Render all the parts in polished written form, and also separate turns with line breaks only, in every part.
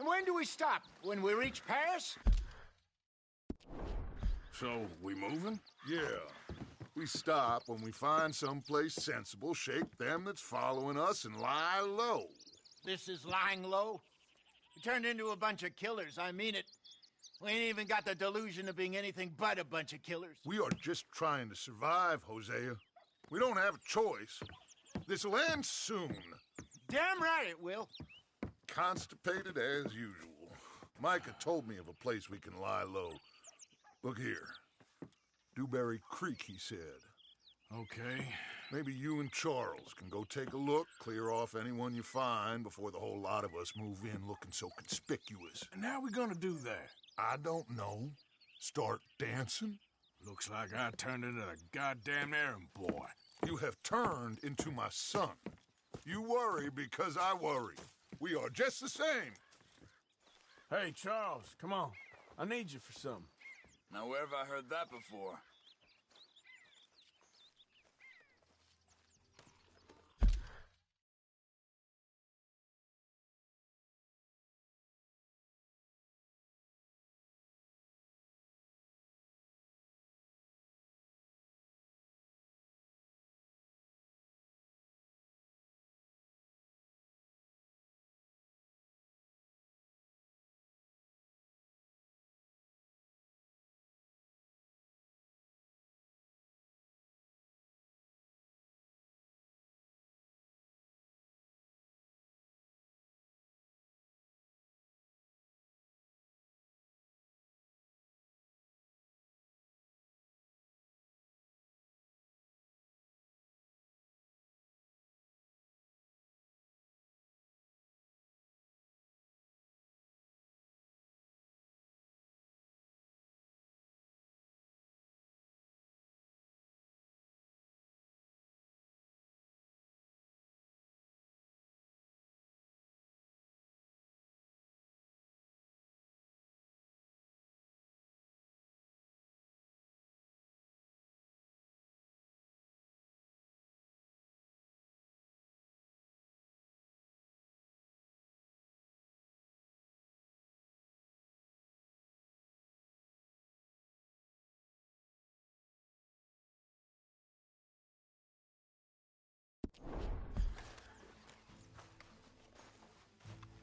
when do we stop? When we reach Paris?
So, we moving?
Yeah. We stop when we find someplace sensible, shake them that's following us, and lie low.
This is lying low? We turned into a bunch of killers, I mean it. We ain't even got the delusion of being anything but a bunch of killers.
We are just trying to survive, Hosea. We don't have a choice. This'll end soon.
Damn right it will.
Constipated as usual. Micah told me of a place we can lie low. Look here. Dewberry Creek, he said.
Okay.
Maybe you and Charles can go take a look, clear off anyone you find before the whole lot of us move in looking so conspicuous.
And how we gonna do that?
I don't know. Start dancing?
Looks like I turned into the goddamn errand boy.
You have turned into my son. You worry because I worry. We are just the same.
Hey, Charles, come on. I need you for something.
Now, where have I heard that before?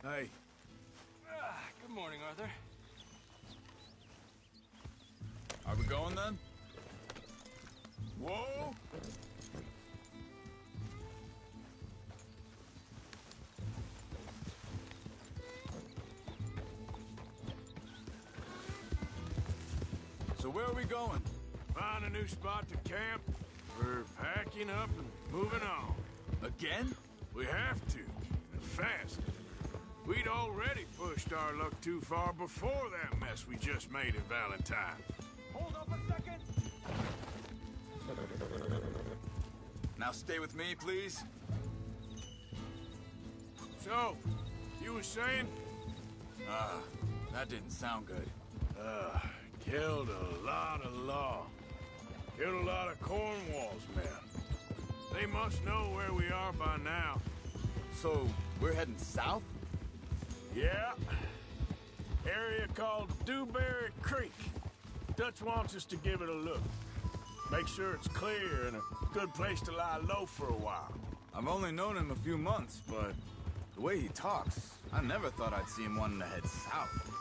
Hey.
Good morning, Arthur. Are we going then?
Whoa!
So where are we going?
Find a new spot to camp. We're packing up and moving on.
Again?
We have to, and fast. We'd already pushed our luck too far before that mess we just made in Valentine.
Hold up a second! Now stay with me, please.
So, you were saying?
That didn't sound good.
Killed a lot of law. Killed a lot of Cornwall's men. They must know where we are by now.
So, we're heading south?
Yeah. Area called Dewberry Creek. Dutch wants us to give it a look. Make sure it's clear and a good place to lie low for a while.
I've only known him a few months, but the way he talks, I never thought I'd see him wanting to head south.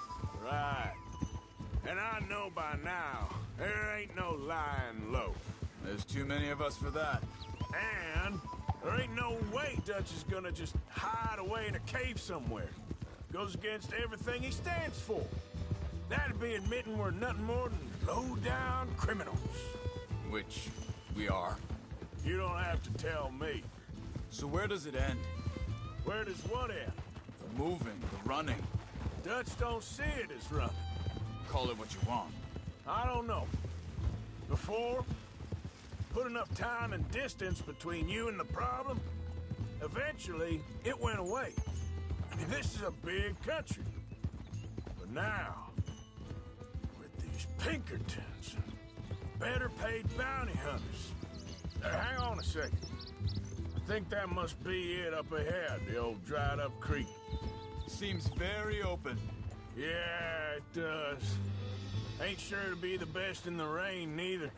Right. And I know by now, there ain't no lying low.
There's too many of us for that.
And there ain't no way Dutch is gonna just hide away in a cave somewhere. Goes against everything he stands for. That'd be admitting we're nothing more than low-down criminals.
Which we are.
You don't have to tell me.
So where does it end?
Where does what end?
The moving, the running.
Dutch don't see it as running.
Call it what you want.
I don't know. Before, put enough time and distance between you and the problem, eventually it went away. I mean, this is a big country. But now, with these Pinkertons and better paid bounty hunters. Hang on a second. I think that must be it up ahead, the old dried up creek.
seems very open.
Yeah, it does. Ain't sure to be the best in the rain, neither.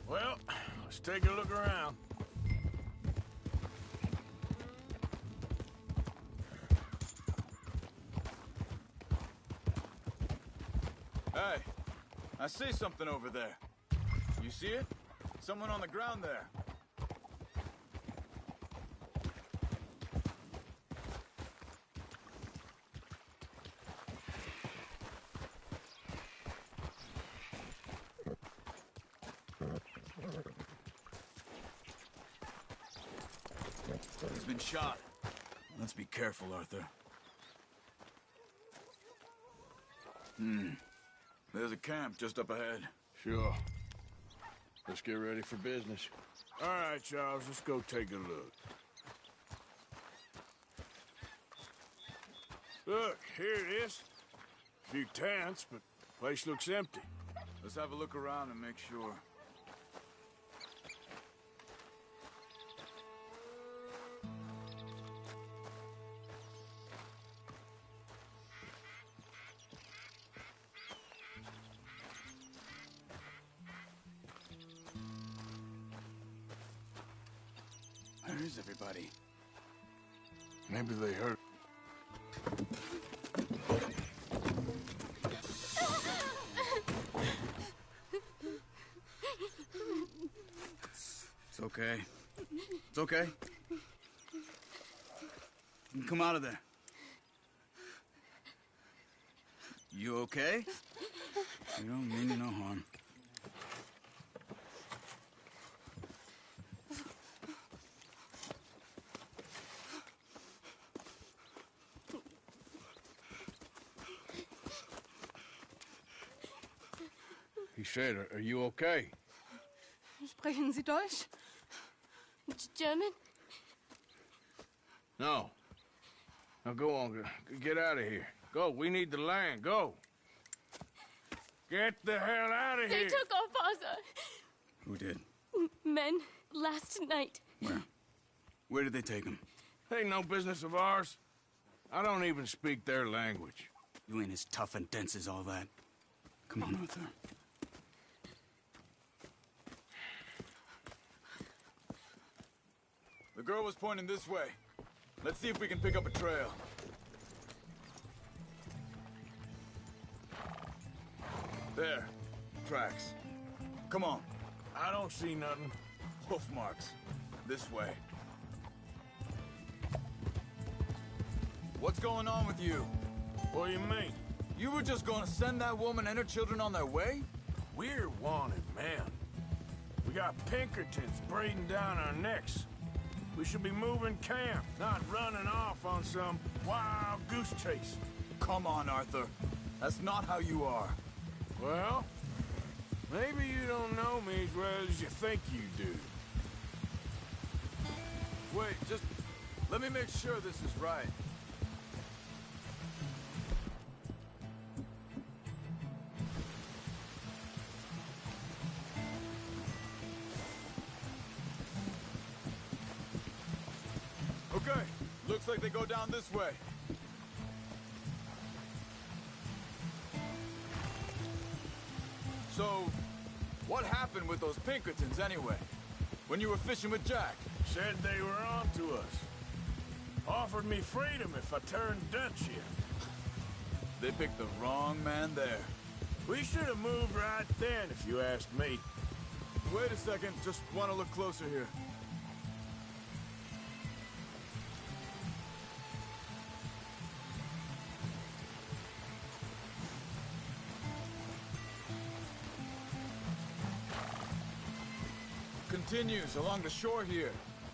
Well, let's take a look around.
Hey, I see something over there. You see it? Someone on the ground there. He's been shot. Let's be careful, Arthur. There's a camp just up ahead.
Sure. Let's get ready for business.
All right, Charles, let's go take a look. Look, here it is. A few tents, but the place looks empty.
Let's have a look around and make sure. Where is everybody?
Maybe they heard.
It's okay. It's okay. You can come out of there. You okay? You don't mean you no harm.
He said, are you okay?
Sprechen Sie Deutsch? German?
No. Now go on, get out of here. Go, we need the land, go. Get the hell out of
They
here!
took our father.
Who did?
Men, last night.
Where? Where did they take him?
Ain't no business of ours. I don't even speak their language.
You ain't as tough and dense as all that. Come on, Arthur. The girl was pointing this way. Let's see if we can pick up a trail. There. Tracks. Come on.
I don't see nothing.
Hoof marks. This way. What's going on with you?
What do you mean?
You were just gonna send that woman and her children on their way?
We're wanted, man. We got Pinkertons breathing down our necks. We should be moving camp, not running off on some wild goose chase.
Come on, Arthur. That's not how you are.
Well, maybe you don't know me as well as you think you do.
Wait, just let me make sure this is right. Okay, looks like they go down this way. So, what happened with those Pinkertons anyway? When you were fishing with Jack?
Said they were on to us. Offered me freedom if I turned Dutch here.
They picked the wrong man there.
We should have moved right then, if you asked me.
Wait a second, just want to look closer here. Continues along the shore here.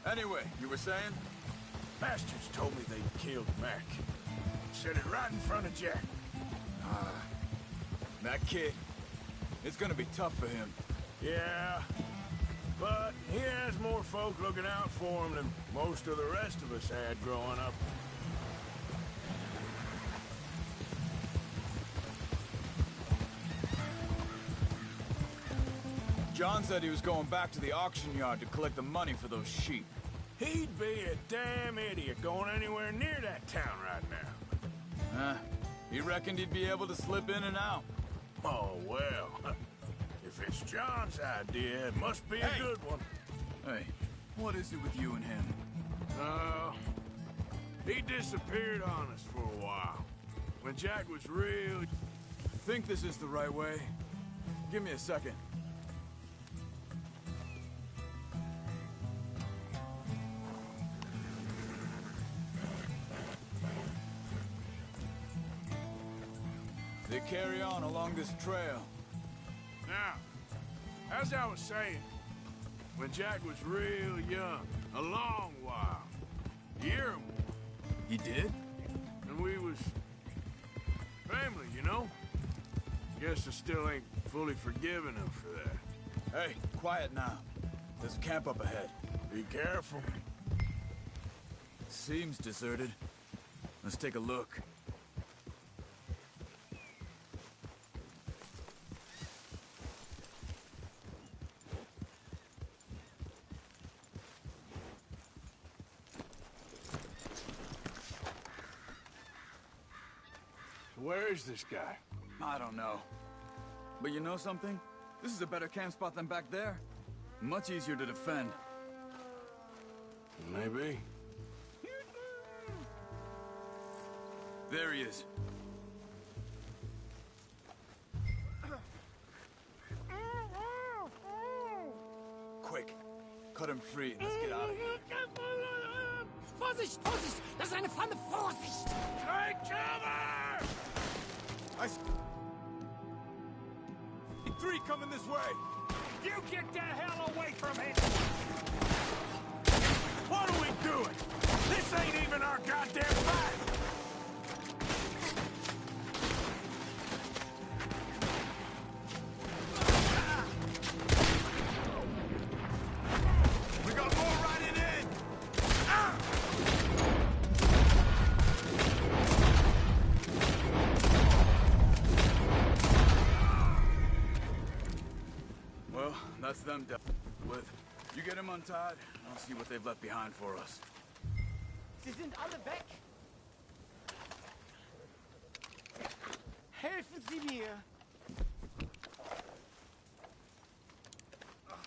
Anyway, you were saying?
Bastards told me they killed Mac. Said it right in front of Jack.
That kid. It's gonna be tough for him.
Yeah, but he has more folk looking out for him than most of the rest of us had growing up.
John said he was going back to the auction yard to collect the money for those sheep.
He'd be a damn idiot going anywhere near that town right now.
He reckoned he'd be able to slip in and out.
Oh, well. If it's John's idea, it must be a good one.
Hey, what is it with you and him?
He disappeared on us for a while. When Jack was real...
Think this is the right way? Give me a second. They carry on along this trail.
Now, as I was saying, when Jack was real young, a long while, a year or more,
He did?
and we was family, you know? Guess I still ain't fully forgiven him for that.
Hey, quiet now. There's a camp up ahead.
Be careful.
Seems deserted. Let's take a look.
Where is this guy?
I don't know. But you know something? This is a better camp spot than back there. Much easier to defend.
Maybe.
There he is. Quick, cut him free and let's get out of here.
Vorsicht, Vorsicht! Das ist eine Falle! Vorsicht!
Take cover!
I see 3 coming this way.
You get the hell away from him! What are we doing? This ain't even our goddamn fight!
We got more riding in. Well, that's them dealt with. You get them untied, and I'll see what they've left behind for us.
Sie sind alle weg! Helfen Sie mir!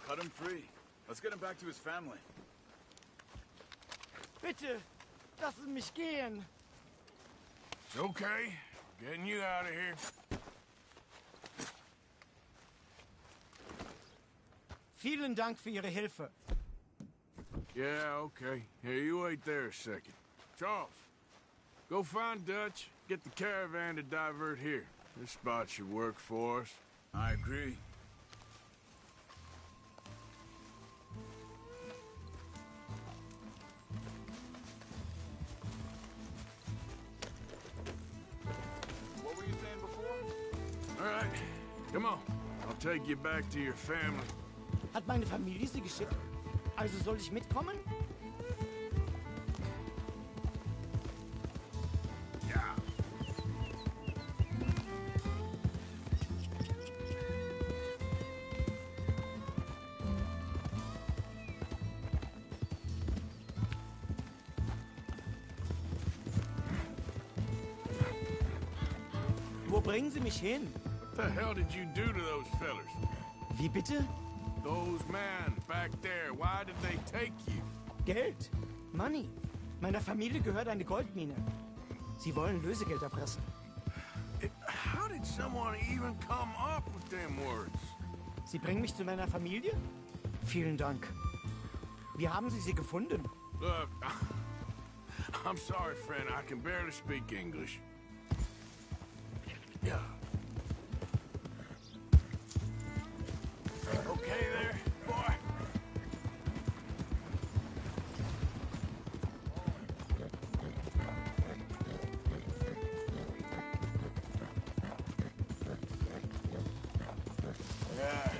Cut him free. Let's get him back to his family.
Bitte, lassen mich gehen!
It's okay. Getting you out of here.
Vielen Dank für Ihre Hilfe.
Yeah, okay. Here, you wait there a second. Charles, go find Dutch, get the caravan to divert here. This spot should work for us.
I agree. What were you saying before?
All right, come on. I'll take you back to your family.
Hat meine Familie Sie geschickt? Also soll ich mitkommen?
Ja.
Wo bringen Sie mich hin?
What the hell did you do to those fellers?
Wie bitte?
Those men back there, why did they take you?
Geld. Money. Meiner Familie gehört eine Goldmine. Sie wollen Lösegeld erpressen.
How did someone even come up with them words?
Sie bringen mich zu meiner Familie? Vielen Dank. Wie haben Sie sie gefunden?
Look, I'm sorry, friend. I can barely speak English. Yeah. Okay there, boy? Yeah,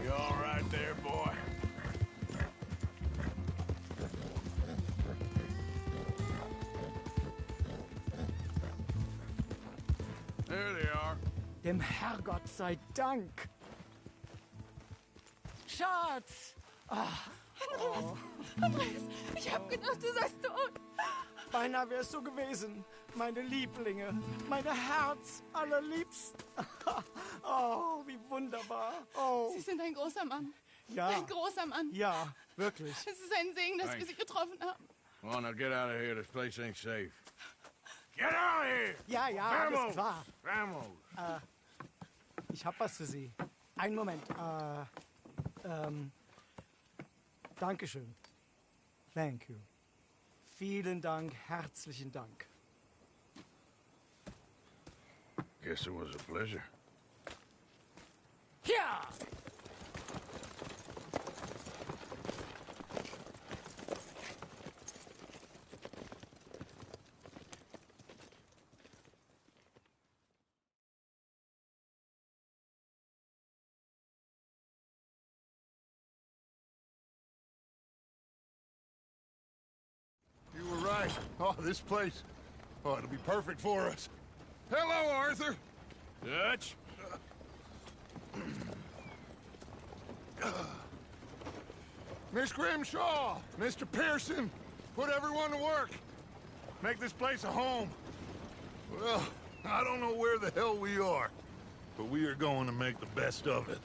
you all right there, boy? There they are.
Dem Herrgott sei Dank. Schatz!
Andreas, ich hab gedacht, du seist tot.
Beinahe wär's so gewesen. Meine Lieblinge, meine Herz allerliebsten. Oh, wie wunderbar. Oh,
Sie sind ein großer Mann.
ja.
Ein großer Mann.
Ja, wirklich.
Es ist ein Segen, dass wir Sie getroffen haben.
Come on, now get out of here. This place ain't safe. Get out of here!
Ja, ja, alles klar.
Vamos!
Ich hab was für Sie. Einen Moment. Dankeschön. Thank you. Vielen Dank, herzlichen Dank.
Guess it was a pleasure.
Ja!
You were right. Oh, this place. Oh, it'll be perfect for us. Hello, Arthur.
Dutch?
Miss Grimshaw, Mr. Pearson, put everyone to work. Make this place a home. Well, I don't know where the hell we are, but we are going to make the best of it.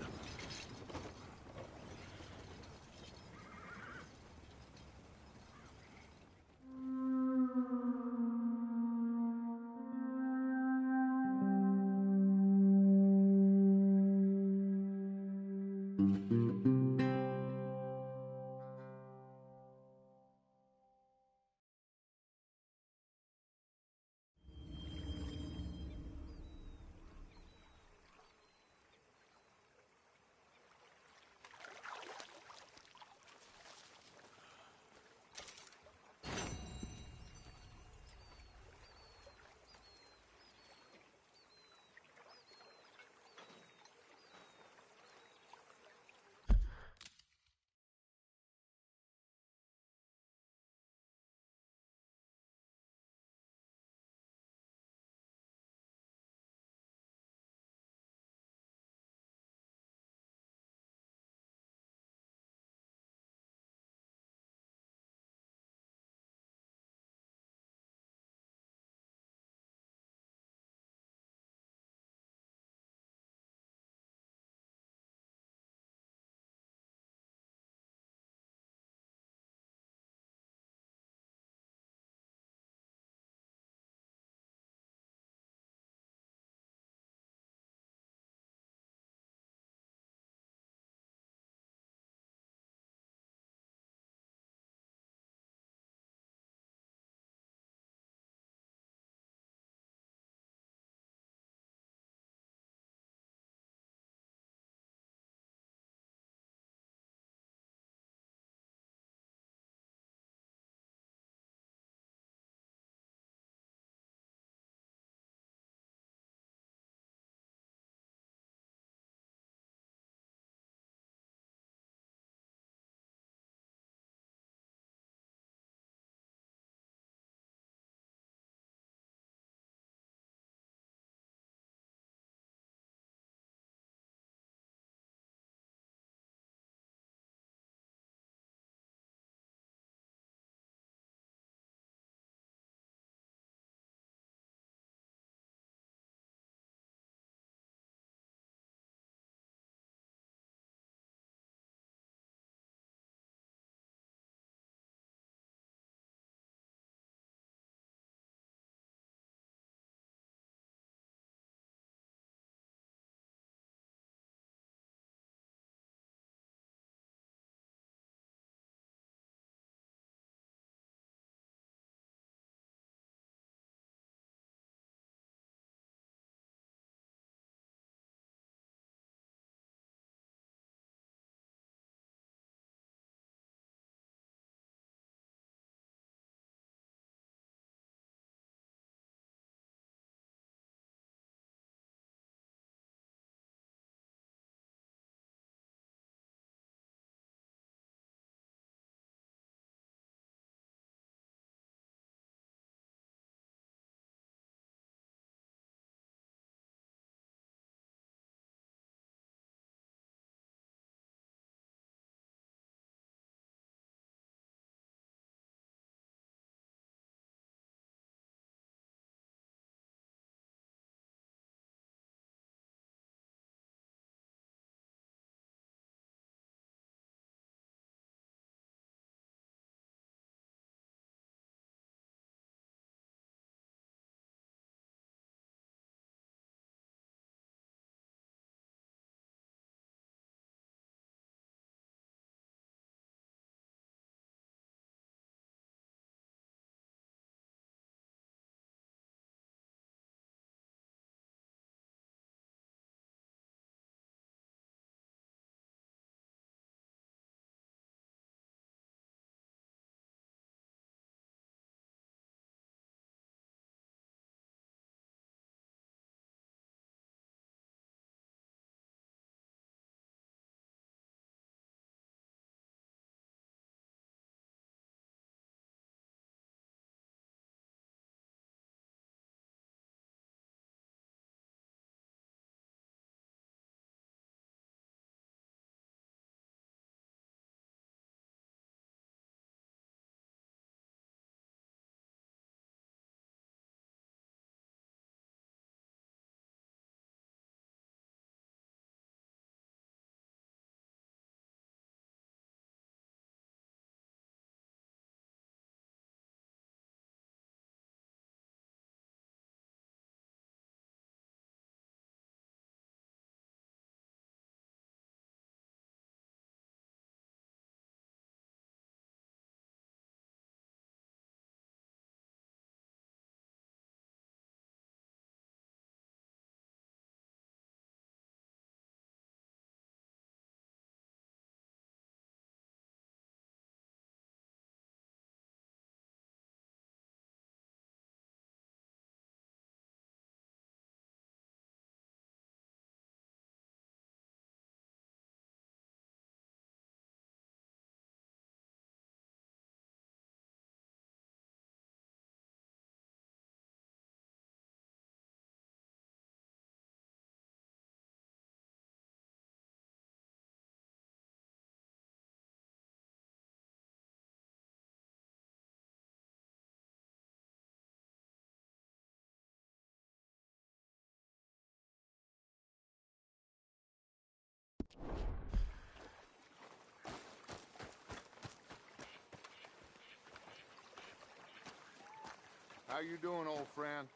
How you doing, old friend?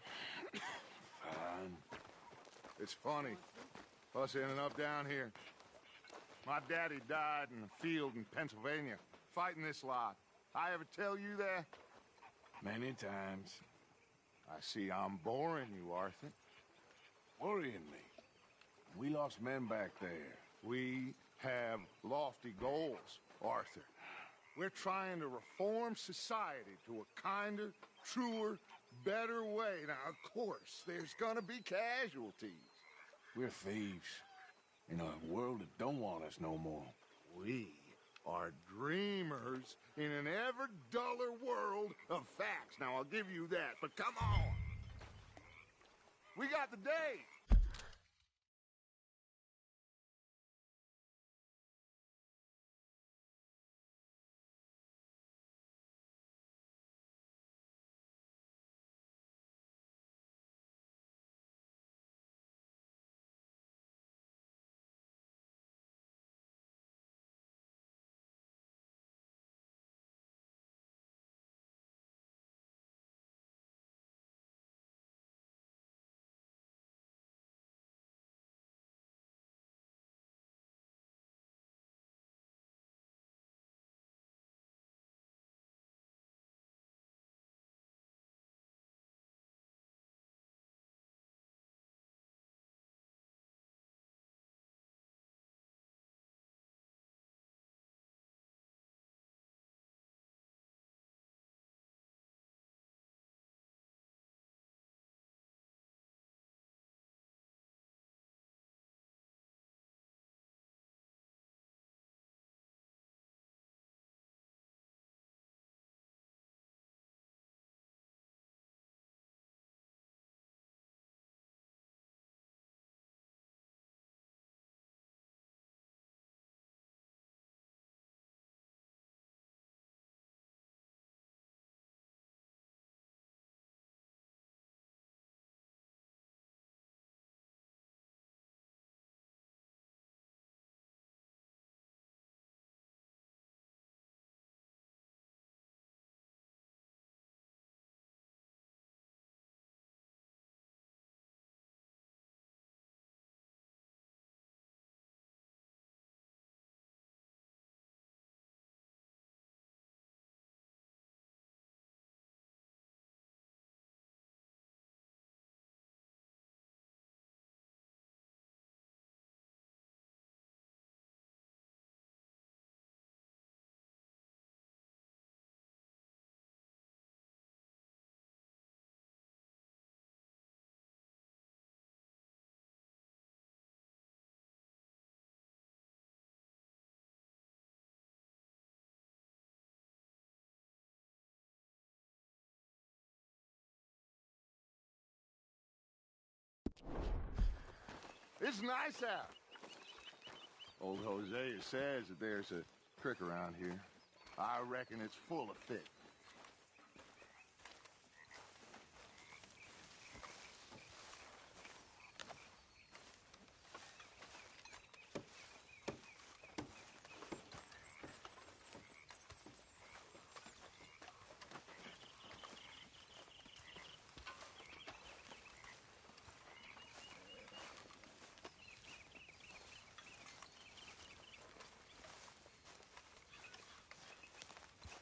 Fine.
It's funny. Us ending up down here. My daddy died in a field in Pennsylvania, fighting this lot. I ever tell you that?
Many times.
I see I'm boring you, Arthur.
Worrying me. We lost men back there.
We have lofty goals, Arthur. We're trying to reform society to a kinder, truer, better way. Now, of course, there's gonna be casualties.
We're thieves. In a world that don't want us no more.
We are dreamers in an ever duller world of facts. Now, I'll give you that, but come on. We got the day. It's nice out. Old Hosea says that there's a creek around here. I reckon it's full of fish.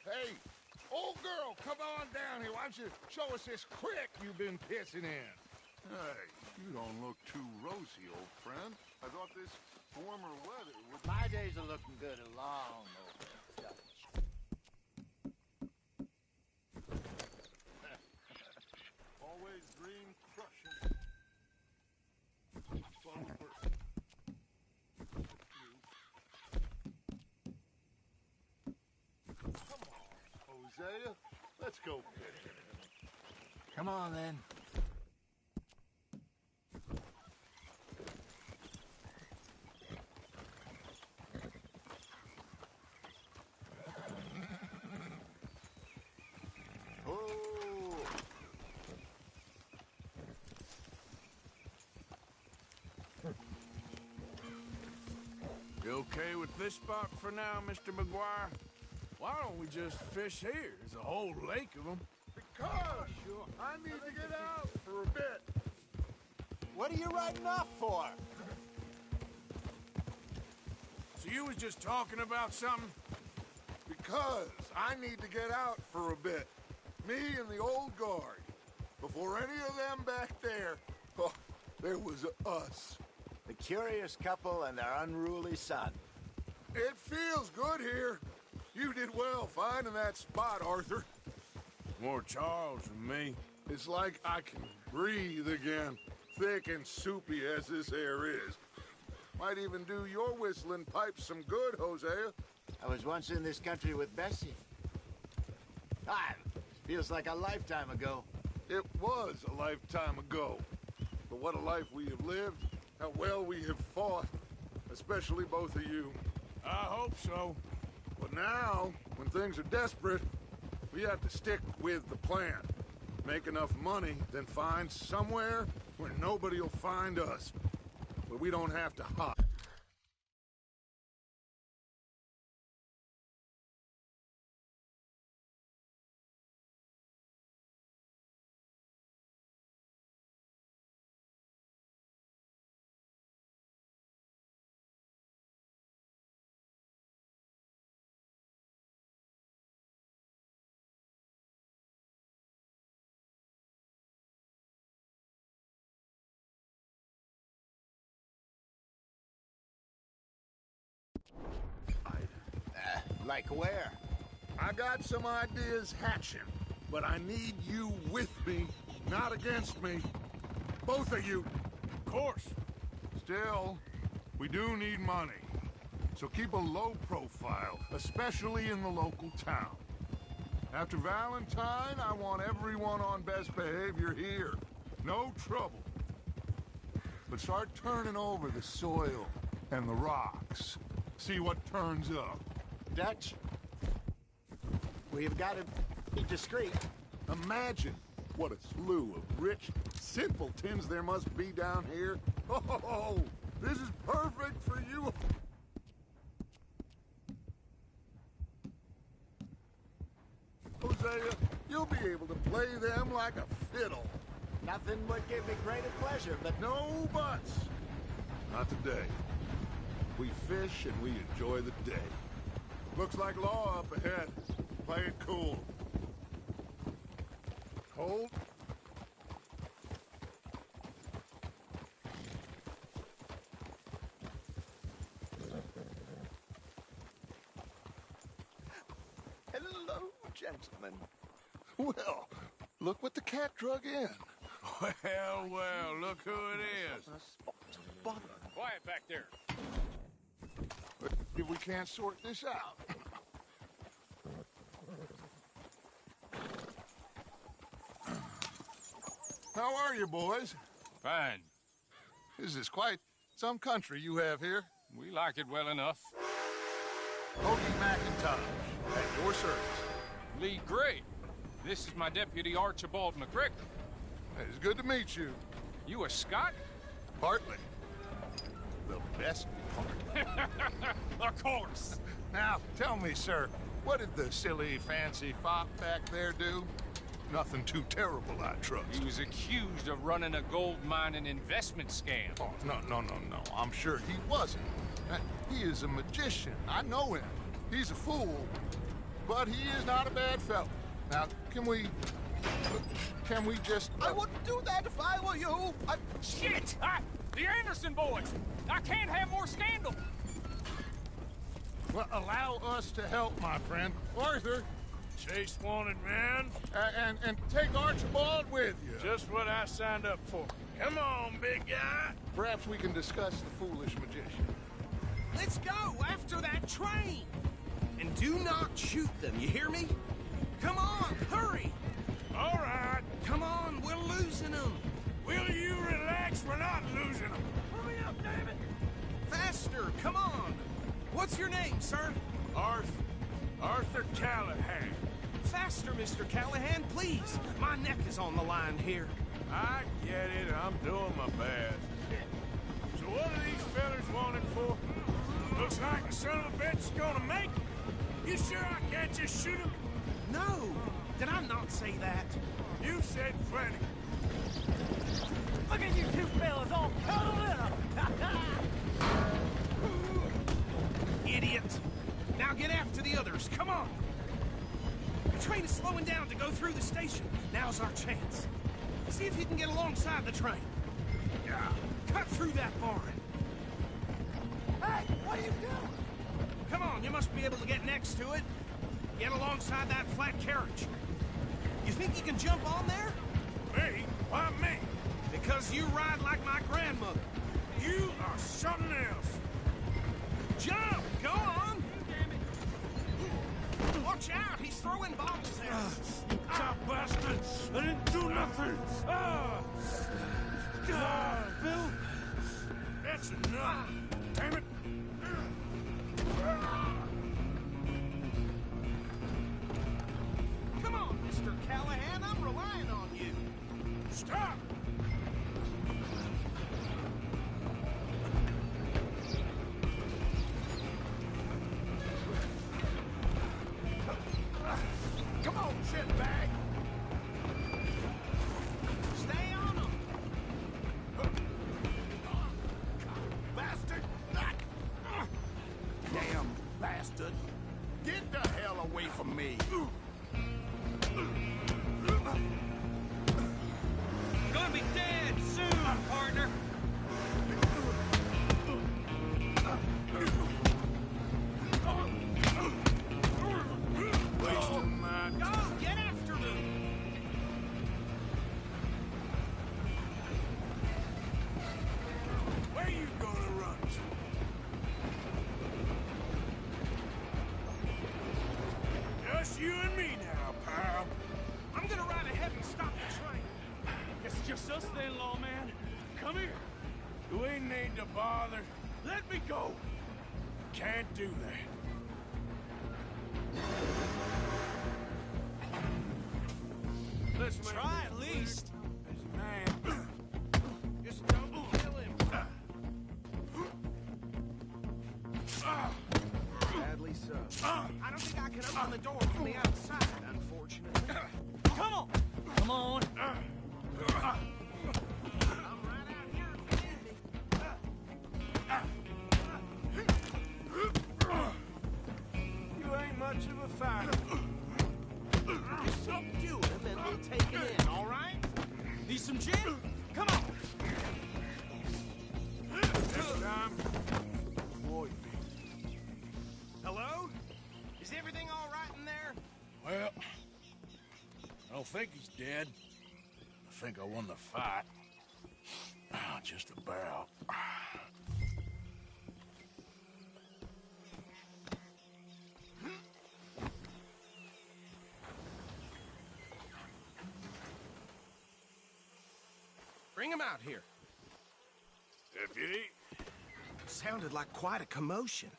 Hey, old girl, come on down here. Why don't you show us this creek you've been pissing in?
Hey, you don't look too rosy, old friend. I thought this warmer weather would...
My days are looking good along over Dutch.
Always dream crushing. Slow person. Come on, Hosea. Let's go fishing.
Come on, then.
You okay with this spot for now, Mr. McGuire? Why don't we just fish here? There's a whole lake of them.
Because Sure. I need to get out for a bit.
What are you riding off for?
So you was just talking about something?
Because I need to get out for a bit. Me and the old guard. Before any of them back there, oh, there was us.
The curious couple and their unruly son.
It feels good here. You did well finding that spot, Arthur.
More Charles than me.
It's like I can breathe again, thick and soupy as this air is. Might even do your whistling pipes some good, Hosea.
I was once in this country with Bessie. Feels like a lifetime ago.
It was a lifetime ago. But what a life we have lived, how well we have fought, especially both of you.
I hope so.
But now, when things are desperate, we have to stick with the plan. Make enough money, then find somewhere where nobody will find us. Where we don't have to hide.
Like where?
I got some ideas hatching, but I need you with me, not against me. Both of you.
Of course.
Still, we do need money. So keep a low profile, especially in the local town. After Valentine, I want everyone on best behavior here. No trouble. But start turning over the soil and the rocks. See what turns up.
Dutch, we've got to be discreet.
Imagine what a slew of rich simpletons there must be down here. Oh, this is perfect for you. Hosea, you'll be able to play them like a fiddle.
Nothing would give me greater pleasure, but
No buts. Not today. We fish and we enjoy the day. Looks like law up ahead. Play it cool. Hold.
hello, gentlemen.
Well, look what the cat drug in.
Well, look who it is.
Quiet back there.
If we can't sort this out. How are you, boys?
Fine.
This is quite some country you have here.
We like it well enough.
Hoagie McIntosh, at your service.
Lee Gray. This is my deputy Archibald McGregor.
It's good to meet you.
You a Scot?
Partly. The best part.
Of course.
Now, tell me, sir, what did the silly, fancy fop back there do? Nothing too terrible, I trust.
He was accused of running a gold mining investment scam.
Oh, no. I'm sure he wasn't. He is a magician. I know him. He's a fool, but he is not a bad fellow. Now, can we just...
I wouldn't do that if I were you.
Shit! The Anderson boys! I can't have more scandal!
Well, allow us to help, my friend. Arthur,
Chase wanted man.
and take Archibald with you.
Just what I signed up for. Come on, big guy.
Perhaps we can discuss the foolish magician.
Let's go after that train. And do not shoot them, you hear me? Come on, hurry.
All right.
Come on, we're losing them.
Will you relax? We're not losing them.
Hurry up, damn it. Faster, come on. What's your name, sir?
Arthur Callahan.
Faster, Mr. Callahan, please. My neck is on the line here.
I get it. I'm doing my best. So what are these fellas wanted for? Looks like the son of a bitch is gonna make it. You sure I can't just shoot him?
No, did I not say that?
You said plenty.
Look at you two fellas all cuddled up.
Idiot! Now get after the others, come on! The train is slowing down to go through the station. Now's our chance. See if you can get alongside the train. Yeah, cut through that barn.
Hey, what are you doing?
Come on, you must be able to get next to it. Get alongside that flat carriage. You think you can jump on there?
Me? Why me?
Because you ride like my grandmother.
You are something else.
Jump! Go on! Watch out! He's throwing bombs there!
You cop bastard! I didn't do nothing! Bill? That's enough! Damn it!
Come on, Mr. Callahan, I'm relying on you.
Stop!
Come on, shitbag! Stay on him!
Bastard! Damn bastard! Get the hell away from me!
Gonna be dead soon, partner!
Waste of my
Go, get after them!
Where you gonna run to? Just you and me now, pal.
I'm gonna ride ahead and stop the train.
It's just us then, lawman. Come here.
We need to bother.
Let me go.
Can't do that. Let's
Try at least.
This man.
Just don't kill him.
Badly so.
I don't think I can open the door from the outside, unfortunately.
Come on. Come on.
I'm right out here if you need me.
You ain't much of a fighter.
Just subdue him and we'll take him in, all right?
Need some gin? Come on.
This time, avoid me.
Hello? Is everything all right in there?
Well, I don't think he's dead. I think I won the fight. Just about.
Bring him out here.
Deputy,
Sounded like quite a commotion.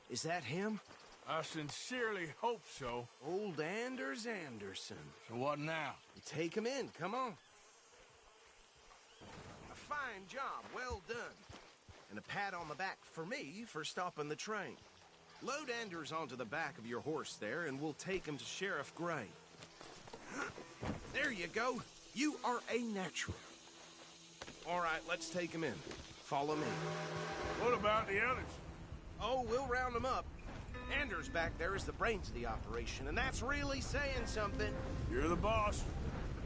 Is that him?
I sincerely hope so.
Old Anders Anderson.
So what now?
Take him in, come on. A fine job, well done. And a pat on the back for me for stopping the train. Load Anders onto the back of your horse there, and we'll take him to Sheriff Gray. There you go. You are a natural. All right, let's take him in. Follow me.
What about the others?
Oh, we'll round them up. Anders back there is the brains of the operation, and that's really saying something.
You're the boss.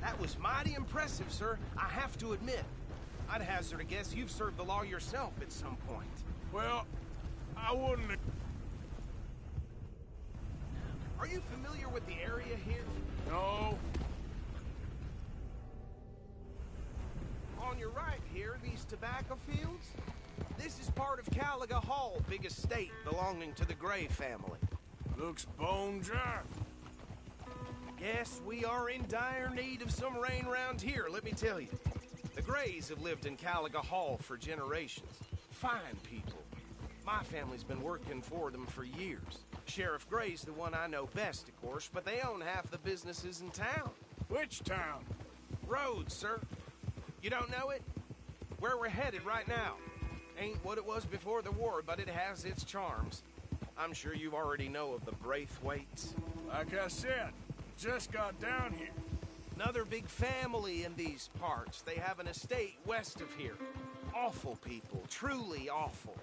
That was mighty impressive, sir. I have to admit. I'd hazard a guess you've served the law yourself at some point.
Well, I wouldn't...
Are you familiar with the area here?
No.
On your right here, these tobacco fields? This is part of Caliga Hall, big estate belonging to the Gray family.
Looks bone dry.
Yes, we are in dire need of some rain around here, let me tell you. The Grays have lived in Caliga Hall for generations. Fine people. My family's been working for them for years. Sheriff Gray's the one I know best, of course, but they own half the businesses in town.
Which town?
Rhodes, sir. You don't know it? Where we're headed right now. Ain't what it was before the war, but it has its charms. I'm sure you already know of the Braithwaites.
Like I said, just got down here.
Another big family in these parts. They have an estate west of here. Awful people, truly awful.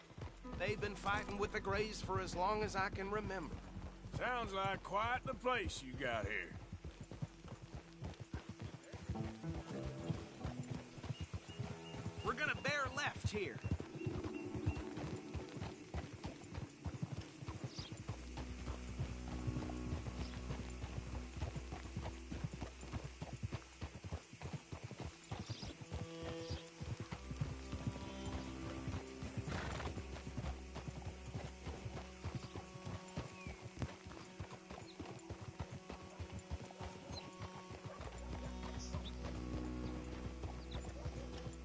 They've been fighting with the Greys for as long as I can remember.
Sounds like quite the place you got here.
We're gonna bear left here.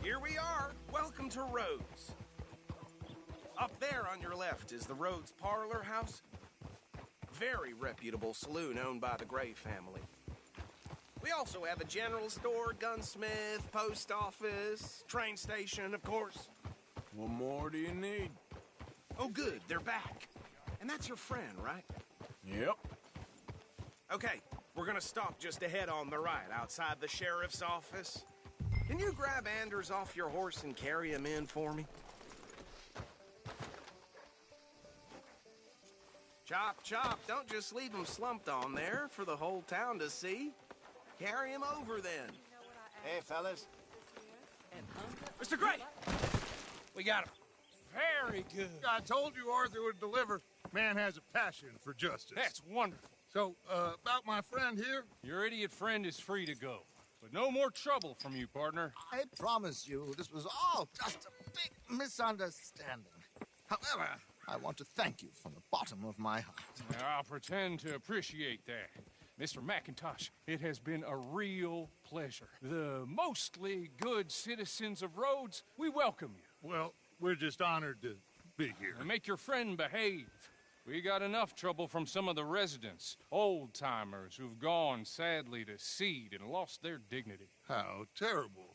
Here we are. Welcome to Rhodes. Up there on your left is the Rhodes Parlor House. Very reputable saloon owned by the Gray family. We also have a general store, gunsmith, post office, train station, of course.
What more do you need?
Oh, good. They're back. And that's your friend, right?
Yep.
Okay, we're gonna stop just ahead on the right, outside the sheriff's office. Can you grab Anders off your horse and carry him in for me? Chop, chop, don't just leave him slumped on there for the whole town to see. Carry him over then.
Hey, fellas.
Mr. Gray! We got him.
Very good.
I told you Arthur would deliver. Man has a passion for justice.
That's wonderful.
So, about my friend here?
Your idiot friend is free to go. But no more trouble from you, partner.
I promise you, this was all just a big misunderstanding. However, I want to thank you from the bottom of my heart.
I'll pretend to appreciate that. Mr. McIntosh, it has been a real pleasure. The mostly good citizens of Rhodes, we welcome you.
Well, we're just honored to be here.
And make your friend behave. We got enough trouble from some of the residents, old-timers who've gone, sadly, to seed and lost their dignity.
How terrible.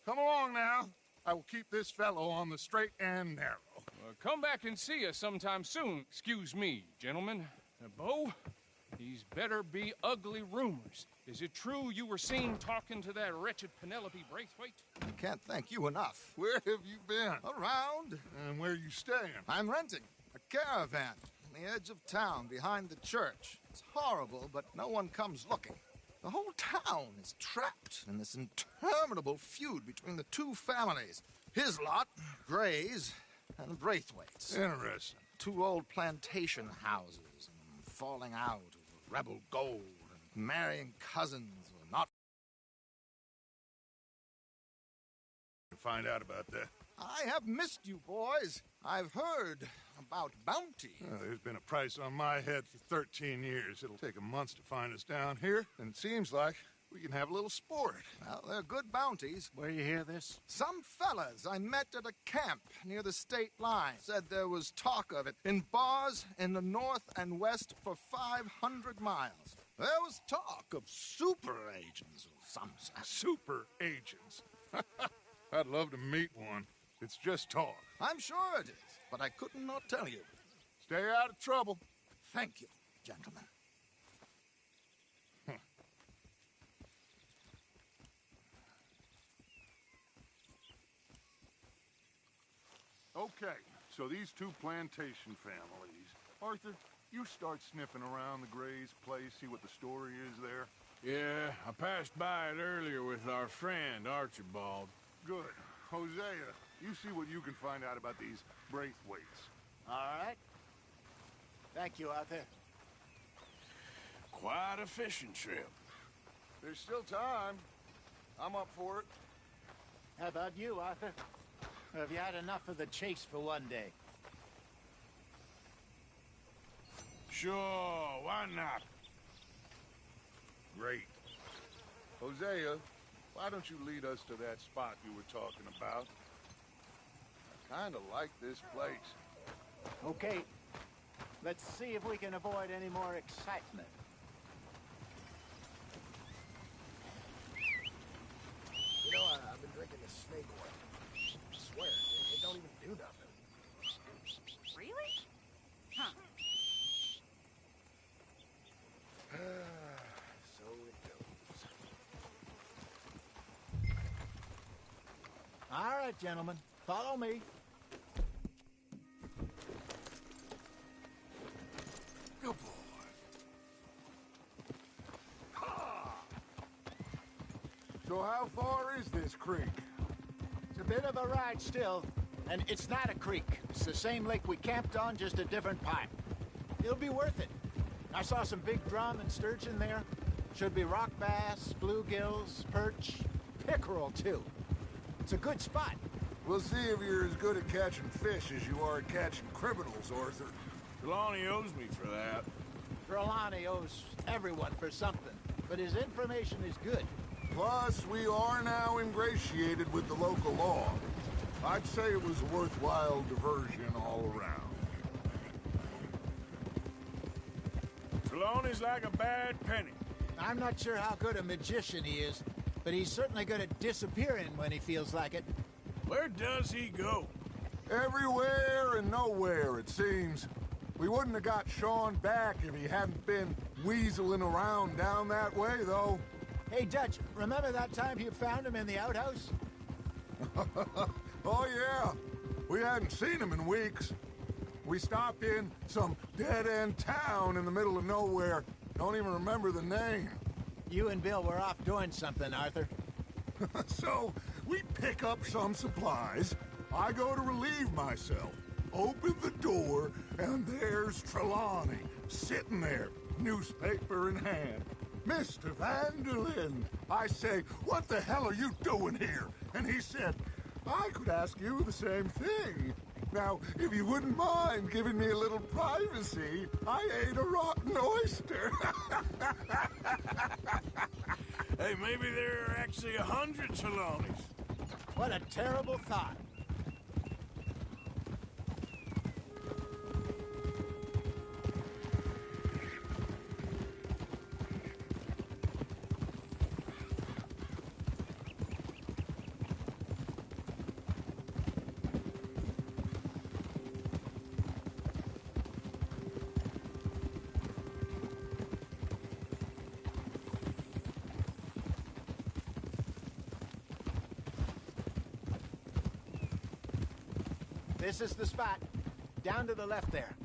Come along now. I will keep this fellow on the straight and narrow.
Come back and see us sometime soon. Excuse me, gentlemen. Bo, these better be ugly rumors. Is it true you were seen talking to that wretched Penelope Braithwaite?
I can't thank you enough.
Where have you been?
Around.
And where are you staying?
I'm renting a caravan on the edge of town behind the church. It's horrible, but no one comes looking. The whole town is trapped in this interminable feud between the two families. His lot, Gray's, and Braithwaite's.
Interesting.
Two old plantation houses, and falling out over rebel gold, and marrying cousins who are not...
Find out about that.
I have missed you, boys. I've heard about bounty.
Well, there's been a price on my head for 13 years. It'll take a month to find us down here, and it seems like we can have a little sport.
Well, they're good bounties.
Where you hear this?
Some fellas I met at a camp near the state line said there was talk of it in bars in the north and west for 500 miles. There was talk of super agents or some such.
Super agents. I'd love to meet one. It's just talk.
I'm sure it is, but I could not tell you.
Stay out of trouble.
Thank you, gentlemen.
Okay, so these two plantation families. Arthur, you start sniffing around the Gray's place, see what the story is there.
Yeah, I passed by it earlier with our friend, Archibald.
Good. Hosea, you see what you can find out about these Braithwaites.
All right. Thank you, Arthur.
Quite a fishing trip.
There's still time. I'm up for it.
How about you, Arthur? Or have you had enough of the chase for one day?
Sure, why not?
Great. Hosea, why don't you lead us to that spot you were talking about? I kind of like this place.
Okay. Let's see if we can avoid any more excitement.
You know, I've been drinking this snake oil. I swear, it don't even do nothing.
Really? Huh.
So it goes.
right, gentlemen. Follow me.
Good boy. So how far is this creek?
It's a bit of a ride still, and it's not a creek. It's the same lake we camped on, just a different part. It'll be worth it. I saw some big drum and sturgeon there. Should be rock bass, bluegills, perch, pickerel, too. It's a good spot.
We'll see if you're as good at catching fish as you are at catching criminals, Arthur.
Trelawney owes me for that.
Trelawney owes everyone for something, but his information is good.
Plus, we are now ingratiated with the local law. I'd say it was a worthwhile diversion all around.
Trelawney's like a bad penny.
I'm not sure how good a magician he is, but he's certainly good at disappearing when he feels like it.
Where does he go?
Everywhere and nowhere, it seems. We wouldn't have got Sean back if he hadn't been weaseling around down that way, though.
Hey, Dutch, remember that time you found him in the outhouse?
Oh, yeah. We hadn't seen him in weeks. We stopped in some dead-end town in the middle of nowhere. Don't even remember the name.
You and Bill were off doing something, Arthur.
So, we pick up some supplies. I go to relieve myself. Open the door, and there's Trelawney, sitting there, newspaper in hand. Mr. Van der Linde. I say, what the hell are you doing here? And he said, I could ask you the same thing. Now, if you wouldn't mind giving me a little privacy, I ate a rotten oyster.
Hey, maybe there are actually 100 Trelawneys.
What a terrible thought. This is the spot. Down to the left there.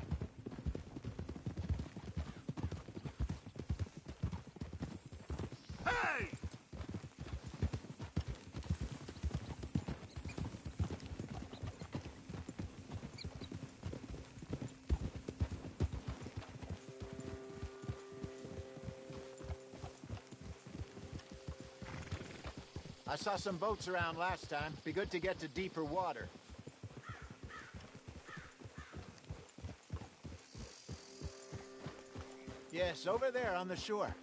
Hey!
I saw some boats around last time. Be good to get to deeper water. Yes, over there on the shore.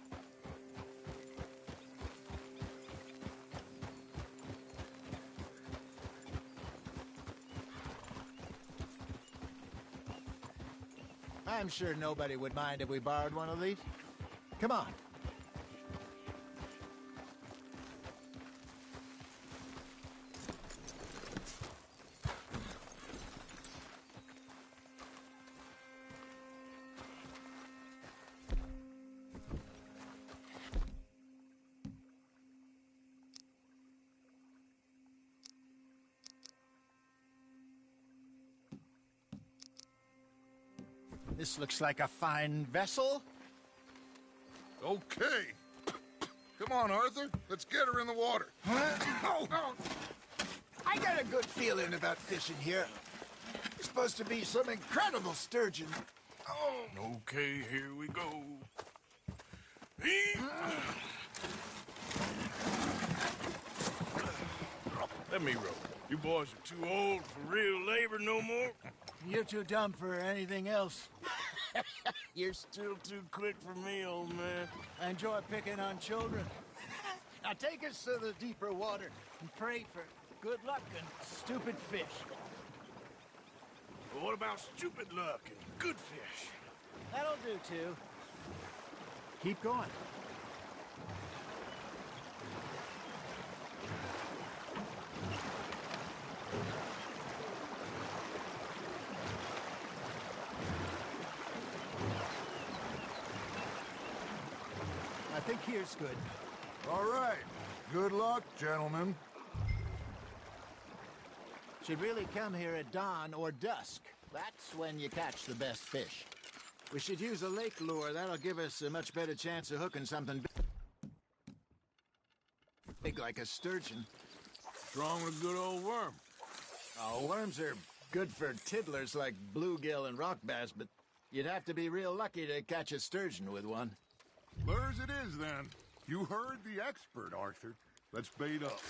I'm sure nobody would mind if we borrowed one of these. Come on. This looks like a fine vessel.
Okay. Come on, Arthur. Let's get her in the water.
Oh. I got a good feeling about fishing here. There's supposed to be some incredible sturgeon. Oh.
Okay, here we go. Let me row. You boys are too old for real labor no more.
You're too dumb for anything else.
You're still too quick for me, old man.
I enjoy picking on children. Now take us to the deeper water and pray for good luck and stupid fish.
But what about stupid luck and good fish?
That'll do, too. Keep going. I think here's good.
All right. Good luck, gentlemen.
Should really come here at dawn or dusk. That's when you catch the best fish. We should use a lake lure. That'll give us a much better chance of hooking something big like a sturgeon.
Strong with a good old worm.
Oh, worms are good for tiddlers like bluegill and rock bass, but you'd have to be real lucky to catch a sturgeon with one.
Lures it is, then. You heard the expert, Arthur. Let's bait up.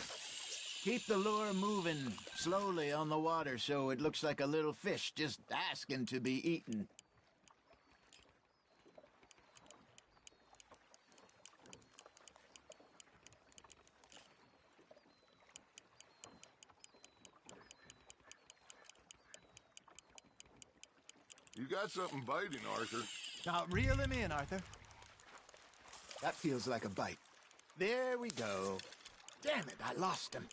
Keep the lure moving slowly on the water so it looks like a little fish just asking to be eaten.
You got something biting, Arthur.
Now, reel him in, Arthur. That feels like a bite. There we go. Damn it, I lost him.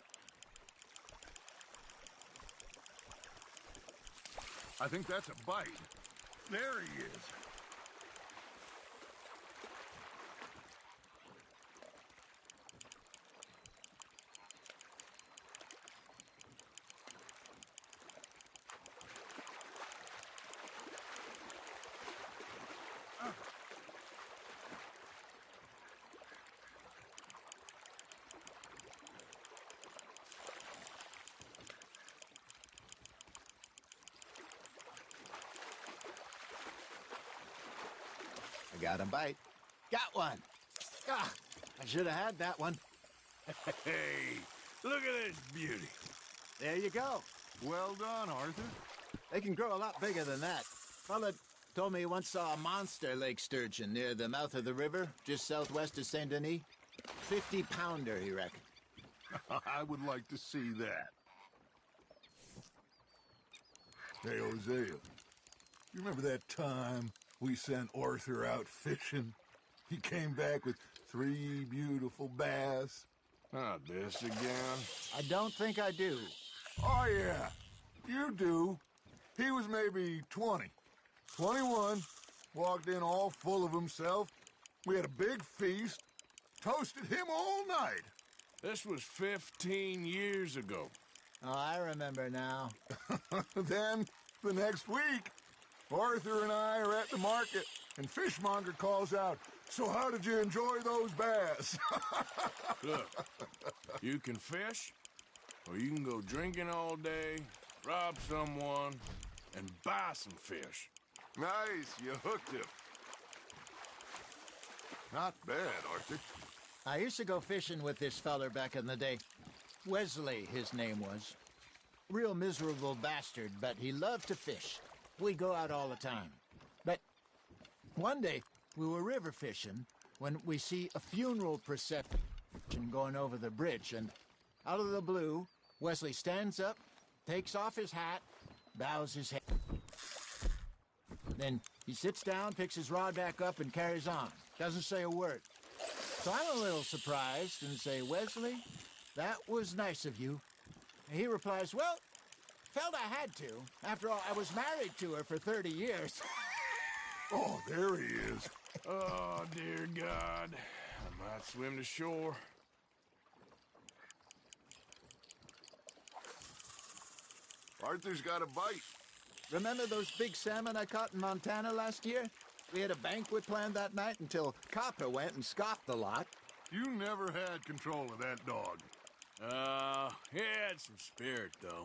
I think that's a bite. There he is.
I got a bite. Got one. Ah, I should have had that one.
Hey, look at this beauty.
There you go.
Well done, Arthur.
They can grow a lot bigger than that. Fella told me he once saw a monster lake sturgeon near the mouth of the river, just southwest of Saint Denis. 50-pounder, he reckoned.
I would like to see that. Hey, Hosea, you remember that time we sent Arthur out fishing? He came back with 3 beautiful bass.
Not this again.
I don't think I do.
Oh, yeah, you do. He was maybe 20, 21, walked in all full of himself. We had a big feast, toasted him all night.
This was 15 years ago.
Oh, I remember now.
Then, the next week, Arthur and I are at the market, and Fishmonger calls out, "So how did you enjoy those bass?"
Look, you can fish, or you can go drinking all day, rob someone, and buy some fish.
Nice, you hooked him. Not bad, Arthur.
I used to go fishing with this feller back in the day. Wesley, his name was. Real miserable bastard, but he loved to fish. We'd go out all the time. But one day, we were river fishing when we see a funeral procession going over the bridge, and out of the blue, Wesley stands up, takes off his hat, bows his head. Then he sits down, picks his rod back up, and carries on. Doesn't say a word. So I'm a little surprised and say, "Wesley, that was nice of you." And he replies, "Well, felt I had to. After all, I was married to her for 30 years.
Oh, there he is.
Oh, dear God. I might swim to shore.
Arthur's got a bite.
Remember those big salmon I caught in Montana last year? We had a banquet planned that night until Copper went and scoffed the lot.
You never had control of that dog.
He had some spirit, though.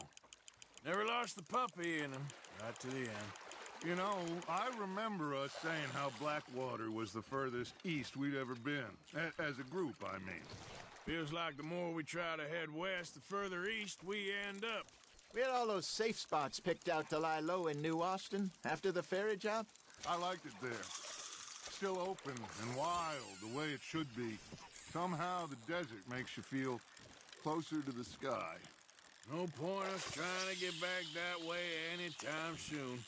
Never lost the puppy in him, right to the end.
You know, I remember us saying how Blackwater was the furthest east we'd ever been. As a group, I mean.
Feels like the more we try to head west, the further east we end up.
We had all those safe spots picked out to lie low in New Austin after the ferry job.
I liked it there. Still open and wild, the way it should be. Somehow the desert makes you feel closer to the sky.
No point us trying to get back that way anytime soon.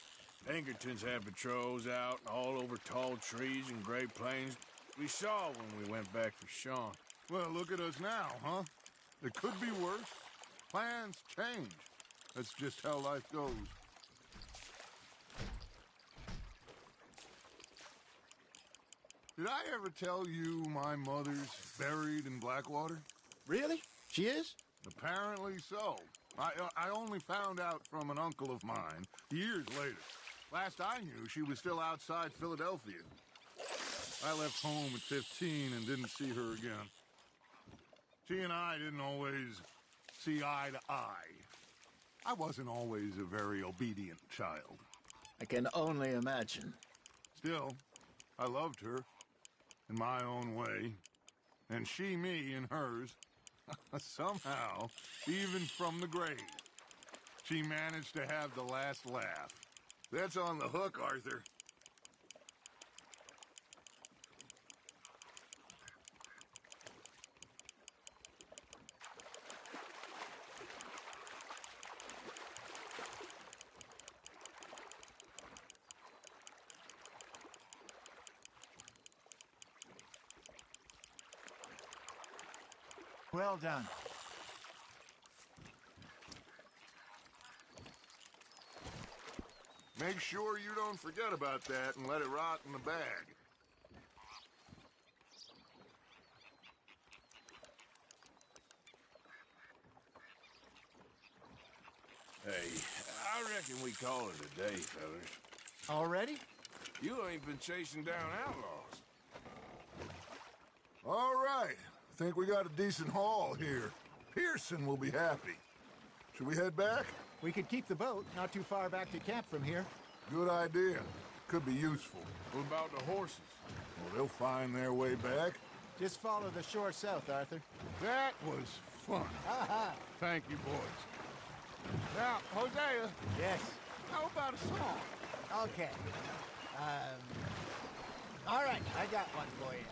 Pinkertons had patrols out all over tall trees and Great Plains. We saw when we went back for Sean.
Well, look at us now, huh? It could be worse. Plans change. That's just how life goes. Did I ever tell you my mother's buried in Blackwater?
Really? She is?
Apparently so.
I only found out from an uncle of mine years later. Last I knew, she was still outside Philadelphia. I left home at 15 and didn't see her again. She and I didn't always see eye to eye. I wasn't always a very obedient child.
I can only imagine.
Still, I loved her in my own way, and she me in hers. Somehow, even from the grave, she managed to have the last laugh. That's on the hook, Arthur.
Well done.
Make sure you don't forget about that and let it rot in the bag.
Hey, I reckon we call it a day, fellas.
Already?
You ain't been chasing down outlaws.
All right. Think we got a decent haul here. Pearson will be happy. Should we head back?
We could keep the boat not too far back to camp from here.
Good idea. Could be useful.
What about the horses?
Well, they'll find their way back.
Just follow the shore south, Arthur.
That was fun.
Aha!
Thank you, boys. Now, Hosea.
Yes.
How about a song?
Okay. All right, I got one for you.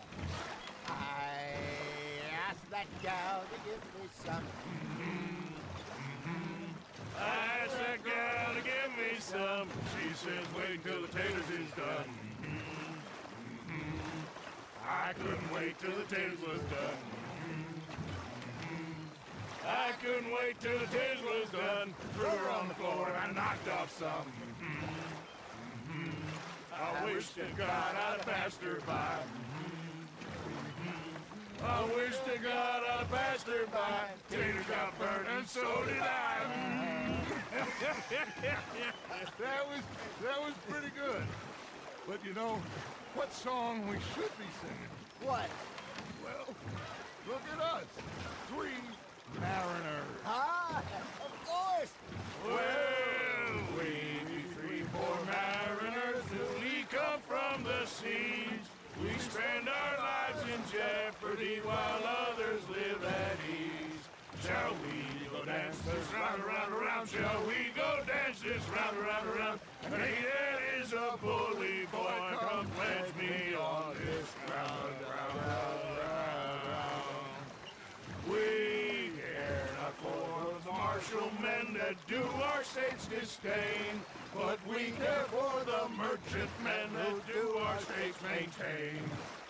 I asked that gal to give me some.
I asked that gal to give me some. She says, wait till the taters is done. I couldn't wait till the taters was done. I couldn't wait till the taters was done. Threw her on the floor and I knocked off some. I wish to God I'd passed her by. I wish to God I'd passed her by. Tater got burned and so did I.
That was pretty good. But you know, what song we should be singing?
What?
Well, look at us. 3 mariners.
Ah, of course.
Well, we be 3 poor mariners newly come from the seas. We spend our lives in jeopardy while others live at ease. Shall we go dance this round, around, around? Shall we go dance this round, around, around? And he that is a bully boy, come pledge me on this ground, round, round, round, round. We care not for the martial men that do our state's disdain, but we care for the merchant men who do our states maintain.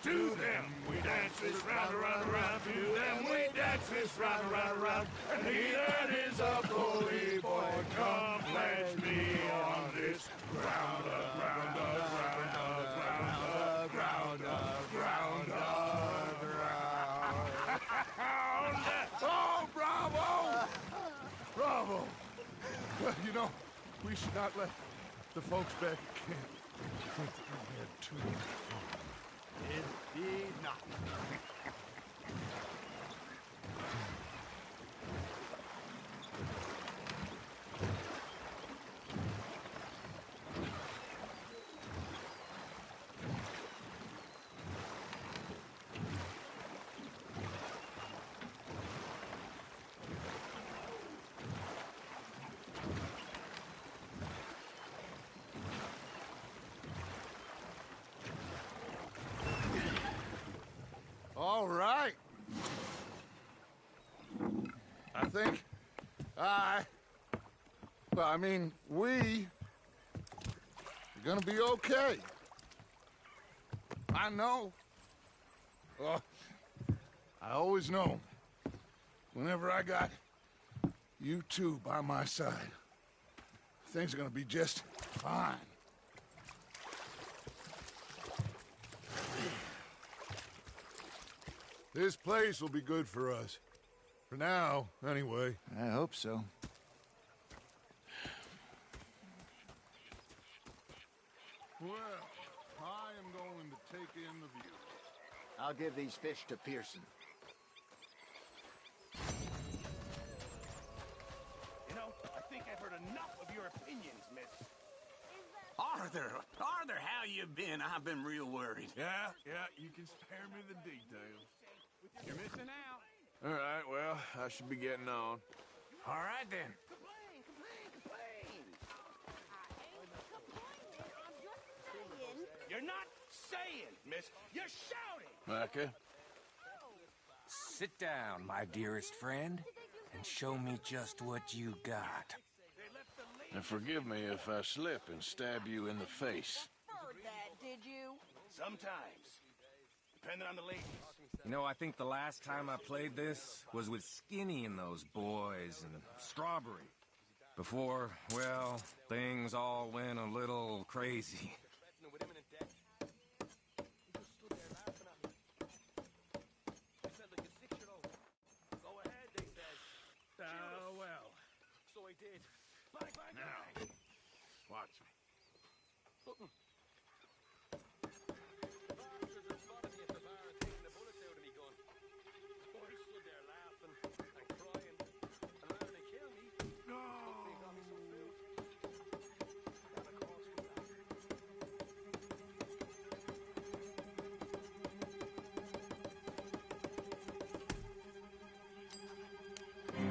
To them we dance this round, around, around. To them we dance this round, around, around. And he that is a bully boy, come pledge me on this ground, ground, ground, ground, ground, ground, ground.
Oh, bravo! Bravo! Well, you know, we should not let the folks back at camp think that we had too much fun.
Indeed not.
All right. I think we are gonna be okay. I know. I always know. Whenever I got you two by my side, things are gonna be just fine. This place will be good for us. For now, anyway.
I hope so.
Well, I am going to take in the view.
I'll give these fish to Pearson.
You know, I think I've heard enough of your opinions, miss.
Arthur, how you been? I've been real worried.
Yeah, you can spare me the details.
You're missing out.
All right, well, I should be getting on.
All right, then.
You're not saying, miss. You're shouting.
Micah?
Sit down, my dearest friend, and show me just what you got.
And forgive me if I slip and stab you in the face.
Heard that, did you?
Sometimes. Depending on the ladies.
You know, I think the last time I played this was with Skinny and those boys and Strawberry. Before, well, things all went a little crazy.
Well. So I did. Bye.
Now, watch me.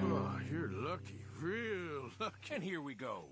Oh, you're lucky, real lucky.
And here we go.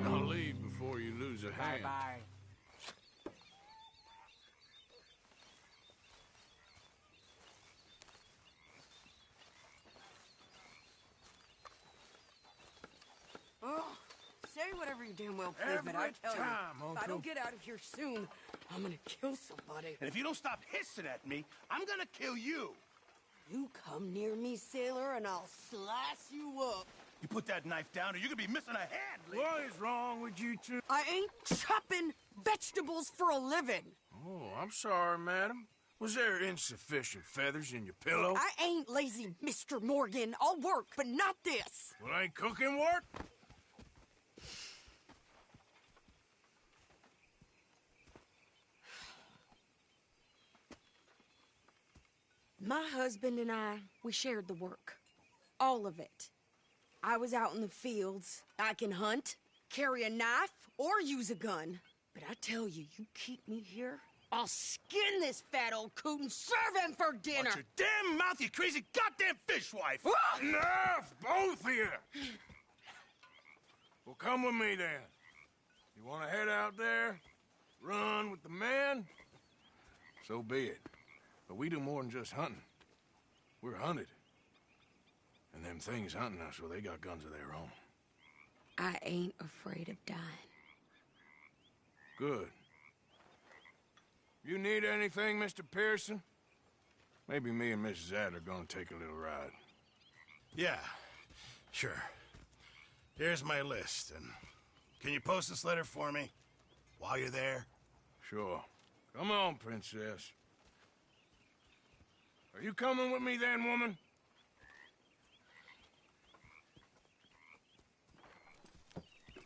I'll leave before you lose a hand.
Bye-bye.
Oh, say whatever you damn well please, but I tell you, if I don't get out of here soon, I'm gonna kill somebody.
And if you don't stop hissing at me, I'm gonna kill you.
You come near me, sailor, and I'll slice you up.
You put that knife down or you're gonna be missing a hand, lady.
What is wrong with you two?
I ain't chopping vegetables for a living.
Oh, I'm sorry, madam. Was there insufficient feathers in your pillow?
I ain't lazy, Mr. Morgan. I'll work, but not this.
Well, ain't cooking work?
My husband and I, we shared the work. All of it. I was out in the fields. I can hunt, carry a knife, or use a gun. But I tell you, you keep me here, I'll skin this fat old coot and serve him for dinner.
Watch your damn mouth, you crazy goddamn fishwife!
Enough, both of you! Well, come with me then. You want to head out there, run with the men? So be it. But we do more than just hunting. We're hunted. And them things hunting us, well, they got guns of their own.
I ain't afraid of dying.
Good. You need anything, Mr. Pearson? Maybe me and Mrs. Adler are gonna take a little ride.
Yeah, sure. Here's my list, and can you post this letter for me while you're there?
Sure. Come on, Princess. Are you coming with me then, woman?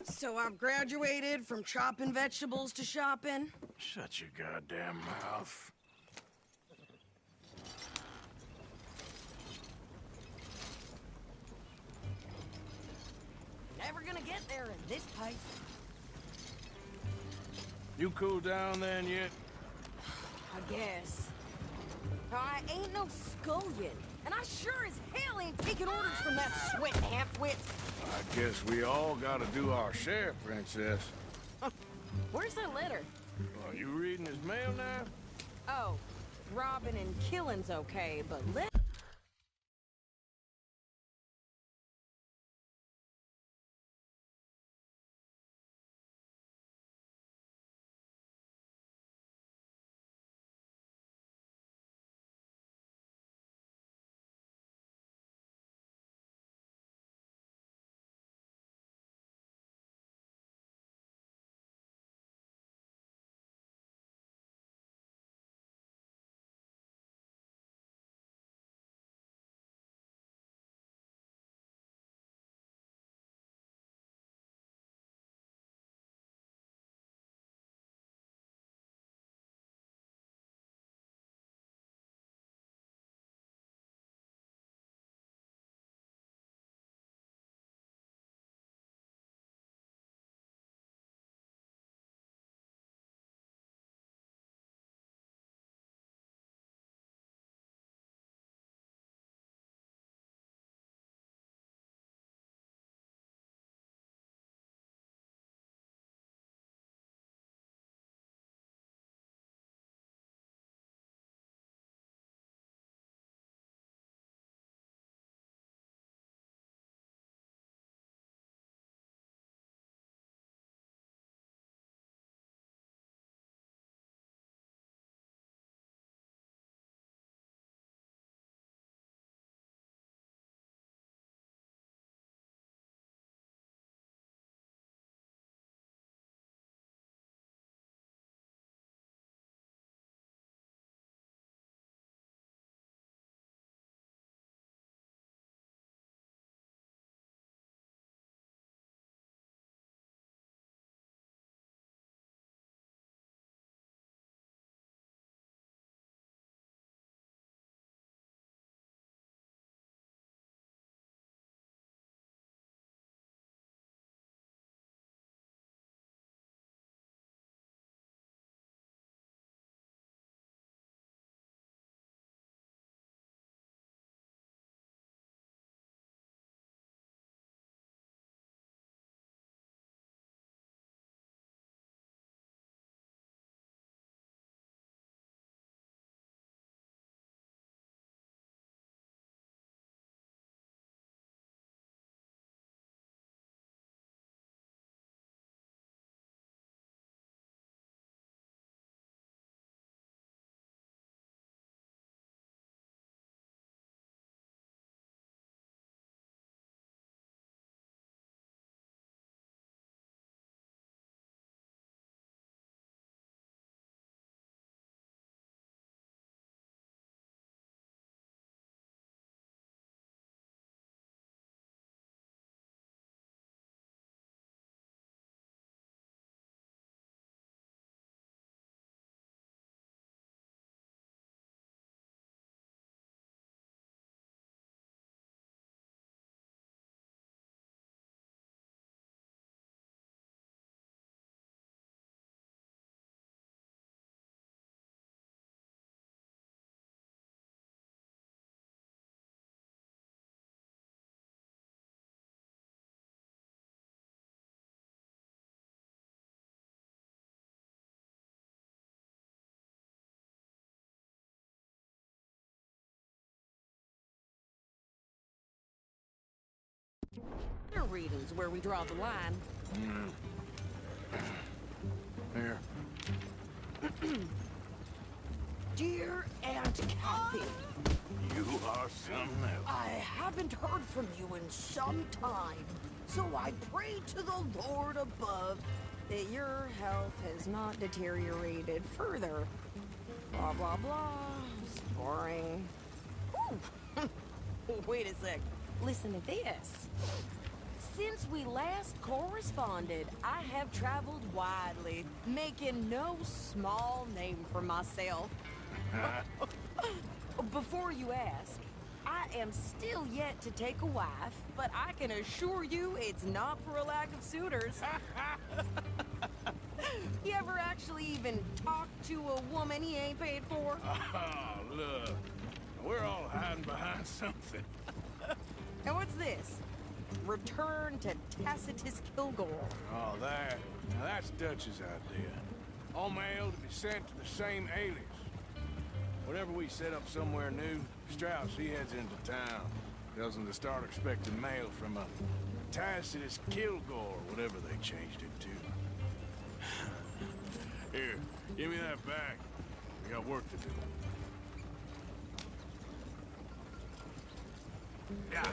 So I've graduated from chopping vegetables to shopping?
Shut your goddamn mouth.
Never gonna get there in this pace.
You cooled down then yet?
I guess. I ain't no scullion, and I sure as hell ain't taking orders from that sweat half-wit.
I guess we all gotta do our share, Princess.
Where's that letter?
Are you reading his mail now?
Oh, robbing and killing's okay, but let... Their readings where we draw the line.
Here.
Dear Aunt Kathy.
You are something else.
I haven't heard from you in some time, so I pray to the Lord above that your health has not deteriorated further. Blah, blah, blah. It's boring. Ooh. Wait a sec. Listen to this. Since we last corresponded, I have traveled widely, making no small name for myself. Before you ask, I am still yet to take a wife, but I can assure you it's not for a lack of suitors. You ever actually even talk to a woman he ain't paid for?
Oh, look. We're all hiding behind something.
And what's this? Return to Tacitus Kilgore.
Oh, that. Now that's Dutch's idea. All mail to be sent to the same alias. Whatever whenever we set up somewhere new, Strauss, he heads into town. Tells them to start expecting mail from a Tacitus Kilgore, whatever they changed it to. Here, give me that back. We got work to do. Yeah.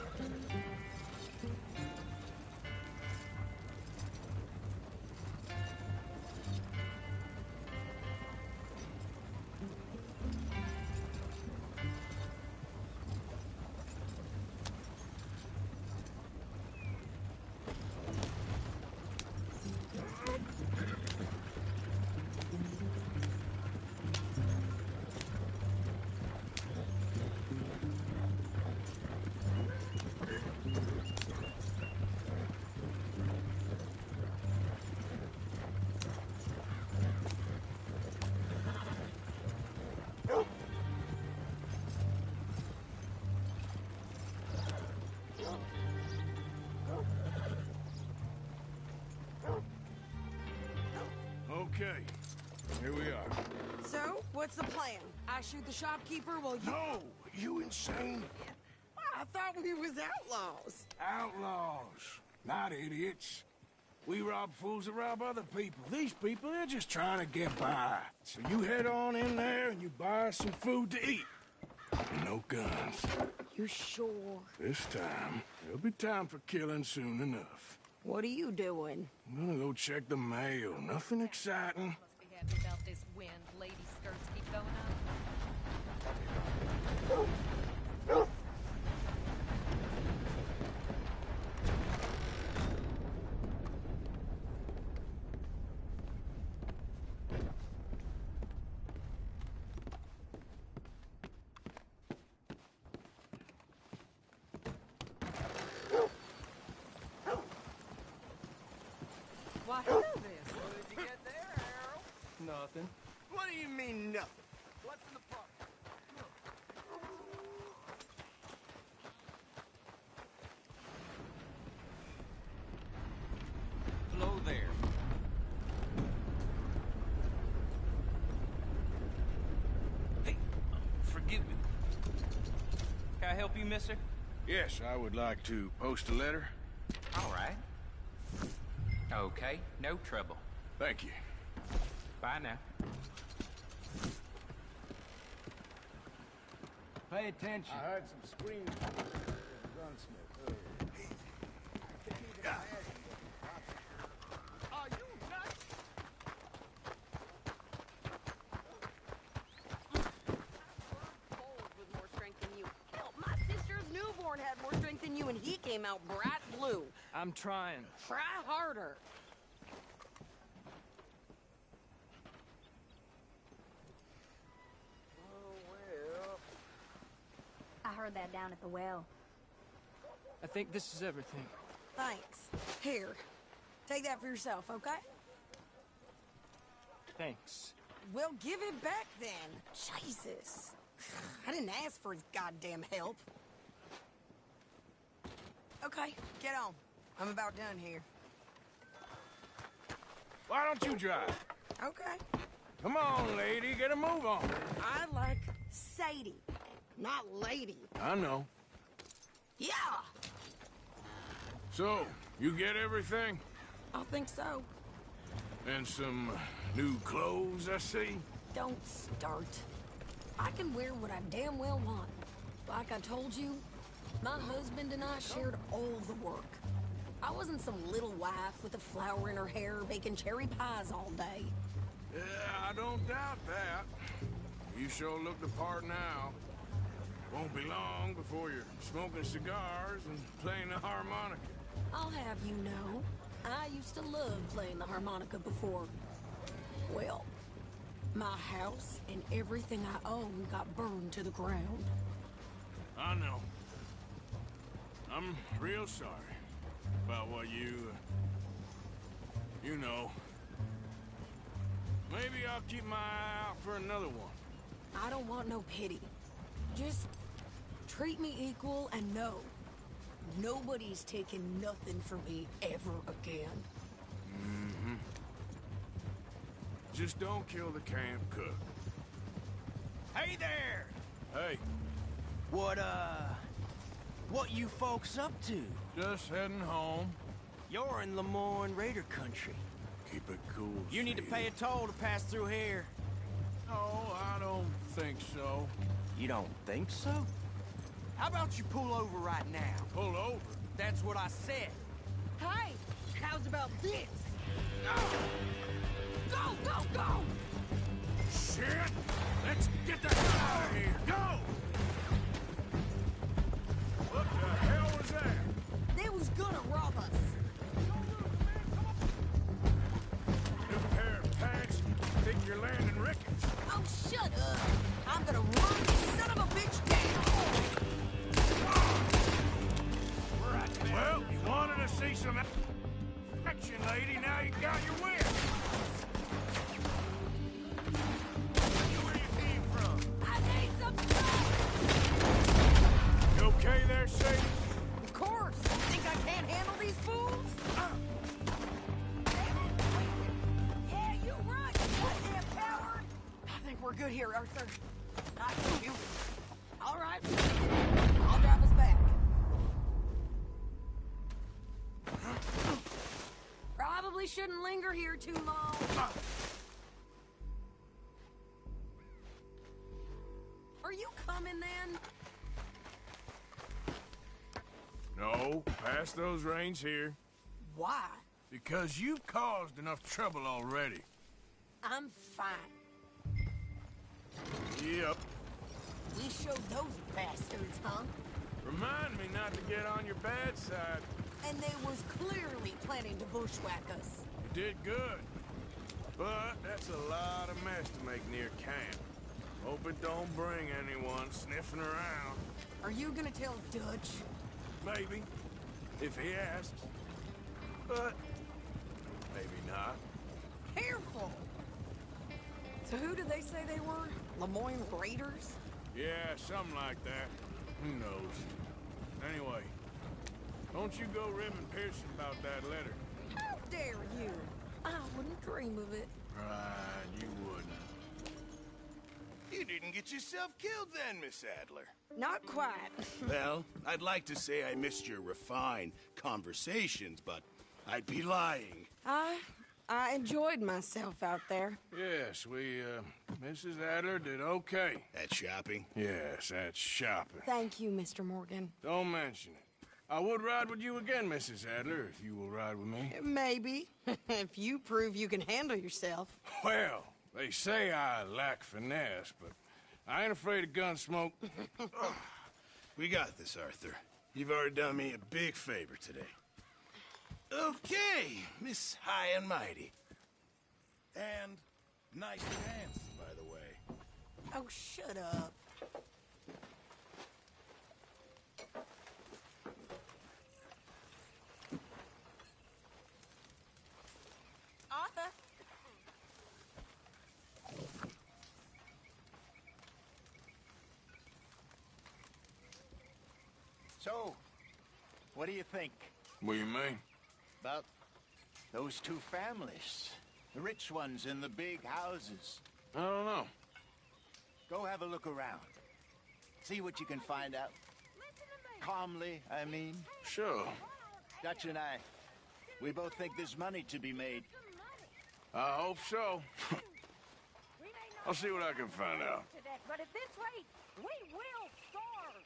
Okay, here we are.
So, what's the plan? I shoot the shopkeeper while you...
No! You insane?
I thought we was outlaws.
Outlaws, not idiots. We rob fools that rob other people. These people, they're just trying to get by. So you head on in there and you buy some food to eat. And no guns.
You sure?
This time, there'll be time for killing soon enough.
What are you doing?
I'm gonna go check the mail. Nothing exciting.
Must be happy about this wind. Lady skirts keep going up.
What is this? What did you get there, Harold?
Nothing. What do you mean, nothing? What's in the park?
Hello there. Hey, forgive me. Can I help you, mister?
Yes, I would like to post a letter.
All right. Okay, no trouble.
Thank you.
Bye now.
Pay attention.
I heard some screams from the gunsmith earlier.
Are you nuts?
Cold with more strength than you. Hell, my sister's newborn had more strength than you, and he came out bright blue.
I'm trying.
Try harder.
I heard that down at the well.
I think this is everything.
Thanks. Here, take that for yourself, okay?
Thanks.
Well, give it back then. Jesus. I didn't ask for his goddamn help. Okay, get on. I'm about done here.
Why don't you drive?
Okay.
Come on, lady, get a move on.
I like Sadie, not lady.
I know.
Yeah!
So, you get everything?
I think so.
And some new clothes, I see?
Don't start. I can wear what I damn well want. Like I told you, my husband and I shared all the work. I wasn't some little wife with a flower in her hair baking cherry pies all day.
Yeah, I don't doubt that. You sure look the part now. Won't be long before you're smoking cigars and playing the harmonica.
I'll have you know, I used to love playing the harmonica before. Well, my house and everything I own got burned to the ground.
I know. I'm real sorry about what you know. Maybe I'll keep my eye out for another one.
I don't want no pity. Just treat me equal and know nobody's taking nothing from me ever again.
Just don't kill the camp cook.
Hey there!
Hey.
What you folks up to?
Just heading home.
You're in Lemoyne Raider country.
Keep it cool,
You need to
Steve.
pay a toll to pass through here.
No, I don't think so.
You don't think so? How about you pull over right now?
Pull over?
That's what I said.
Hey, how's about this?
Go, go, go!
Shit! Let's get the hell out of here! Go! What the hell was that?
They was gonna rob us.
New pair of pants? Think you're landing Ricketts?
Oh, shut up. I'm gonna run this son of a bitch down.
Well, you wanted to see some action, lady. Now you got your wish. Where you came from?
I need some stuff.
You okay there, Sadie?
Of course. Think I can't handle these fools? Yeah, you right, you goddamn coward. I think we're good here, Arthur. I feel you. All right. I'll drive us back. Probably shouldn't linger here too long. Are you coming then?
No, pass those reins here.
Why?
Because you've caused enough trouble already.
I'm fine.
Yep.
We showed those bastards, huh?
Remind me not to get on your bad side.
And they was clearly planning to bushwhack us.
You did good. But that's a lot of mess to make near camp. Hope it don't bring anyone sniffing around.
Are you gonna tell Dutch?
Maybe. If he asks. But maybe not.
Careful! So who did they say they were? Lemoyne Raiders?
Yeah, something like that. Who knows? Anyway, don't you go ribbing Pearson about that letter.
How dare you? I wouldn't dream of it.
Right, you wouldn't.
You didn't get yourself killed then, Miss Adler.
Not quite.
Well, I'd like to say I missed your refined conversations, but I'd be lying.
I enjoyed myself out there.
Yes, Mrs. Adler did okay.
At shopping?
Yes, that's shopping.
Thank you, Mr. Morgan.
Don't mention it. I would ride with you again, Mrs. Adler, if you will ride with me.
Maybe. If you prove you can handle yourself.
Well, they say I lack finesse, but I ain't afraid of gun smoke.
We got this, Arthur. You've already done me a big favor today. Okay, Miss High and Mighty. And nice pants, by the way.
Oh, shut up. Arthur?
So, what do you think?
What do you mean?
About those two families. The rich ones in the big houses.
I don't know.
Go have a look around. See what you can find out. Calmly, I mean.
Sure.
Dutch and I, we both think there's money to be made.
I hope so. I'll see what I can find out.
But at this rate, we will starve.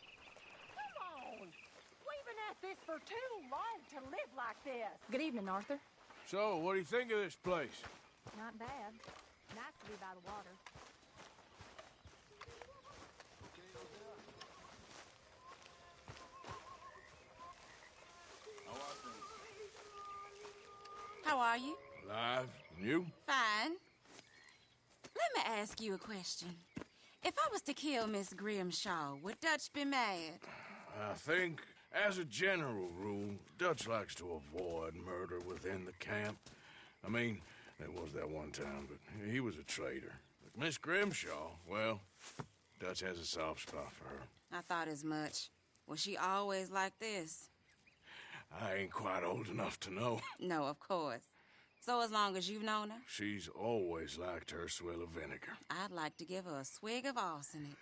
Come on. We've been at this for too long to live like this.
Good evening, Arthur.
So, what do you think of this place?
Not bad. Nice to be by the water.
How are you?
Alive. And you?
Fine. Let me ask you a question. If I was to kill Miss Grimshaw, would Dutch be mad?
I think, as a general rule, Dutch likes to avoid murder within the camp. I mean, there was that one time, but he was a traitor. But Miss Grimshaw, well, Dutch has a soft spot for her.
I thought as much. Was she always like this?
I ain't quite old enough to know.
No, of course. So as long as you've known her?
She's always liked her swill of vinegar.
I'd like to give her a swig of arsenic.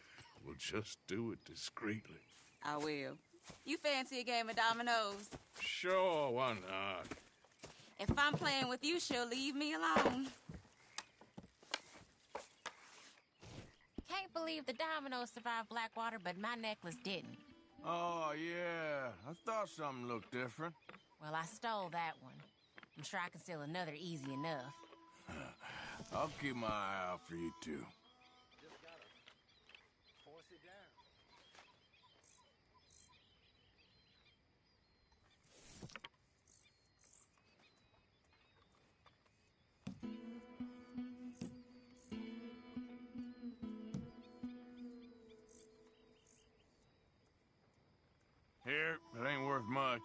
We'll just do it discreetly.
I will. You fancy a game of dominoes?
Sure, why not?
If I'm playing with you, she'll leave me alone.
Can't believe the dominoes survived Blackwater, but my necklace didn't.
Oh, yeah. I thought something looked different.
Well, I stole that one. I'm sure I can steal another easy enough.
I'll keep my eye out for you, too. Here, it ain't worth much.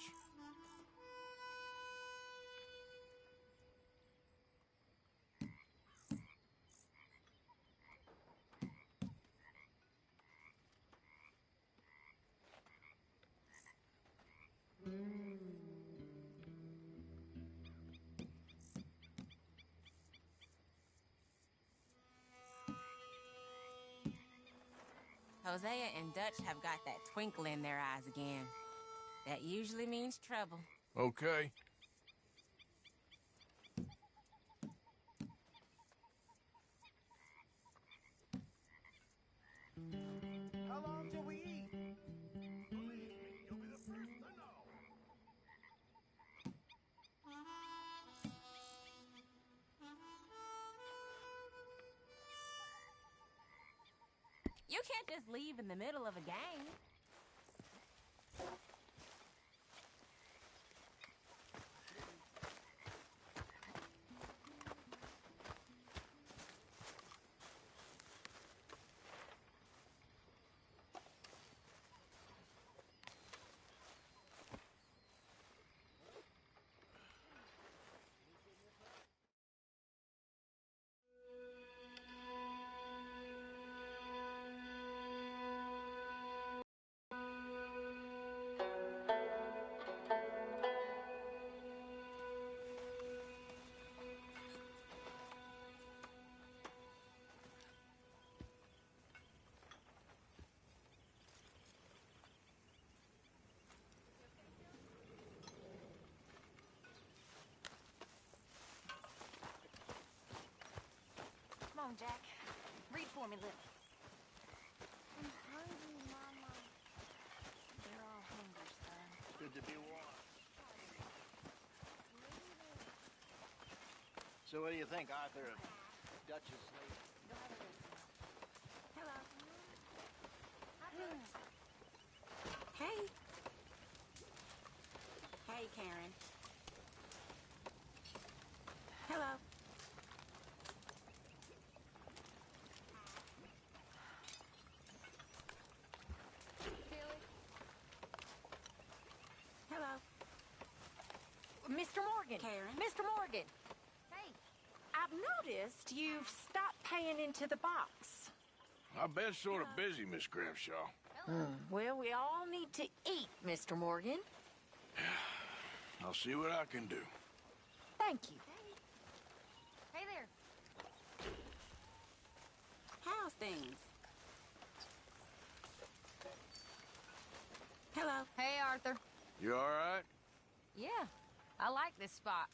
Hosea and Dutch have got that twinkle in their eyes again. That usually means trouble.
Okay.
How long till we eat?
You can't just leave in the middle of a game.
Come on, Jack. Read for me, Lily. I'm hungry, Mama. They're all hungry, son.
Good to be warm. So what do you think, Arthur, of Dutch's lady?
Hello.
Hey. Hey, Karen. Hello. Hello.
Mr. Morgan.
Karen.
Mr. Morgan. Hey, I've noticed you've stopped paying into the box.
I've been sort of busy, Miss Grimshaw.
Well, we all need to eat, Mr. Morgan.
I'll see what I can do.
Thank you.
Hey there.
How's things? Hello.
Hey, Arthur.
You all right?
Yeah, I like this spot.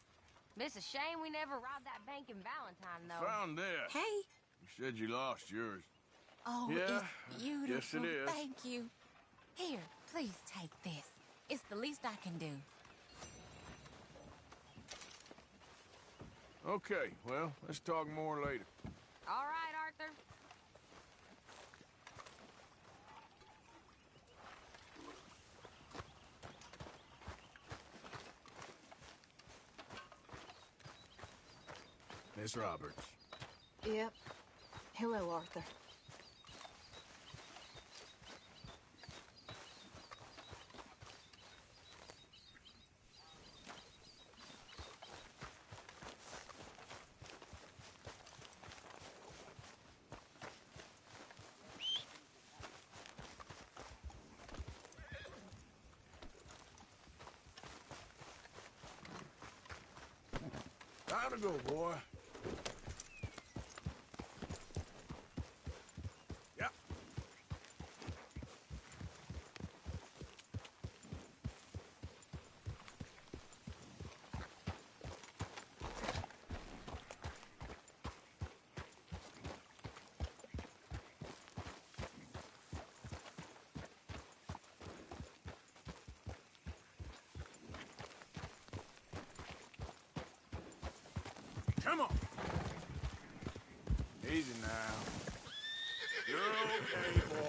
It's a shame we never robbed that bank in Valentine, though.
Found this.
Hey.
You said you lost yours.
Oh,
Yeah,
it's beautiful.
yes, it is.
Thank you.
Here, please take this. It's the least I can do.
Okay, well, let's talk more later.
All right, Arthur.
Miss Roberts.
Yep. Hello, Arthur.
Time to go, boy. Yep. Come on. Easy now. You're okay, boy.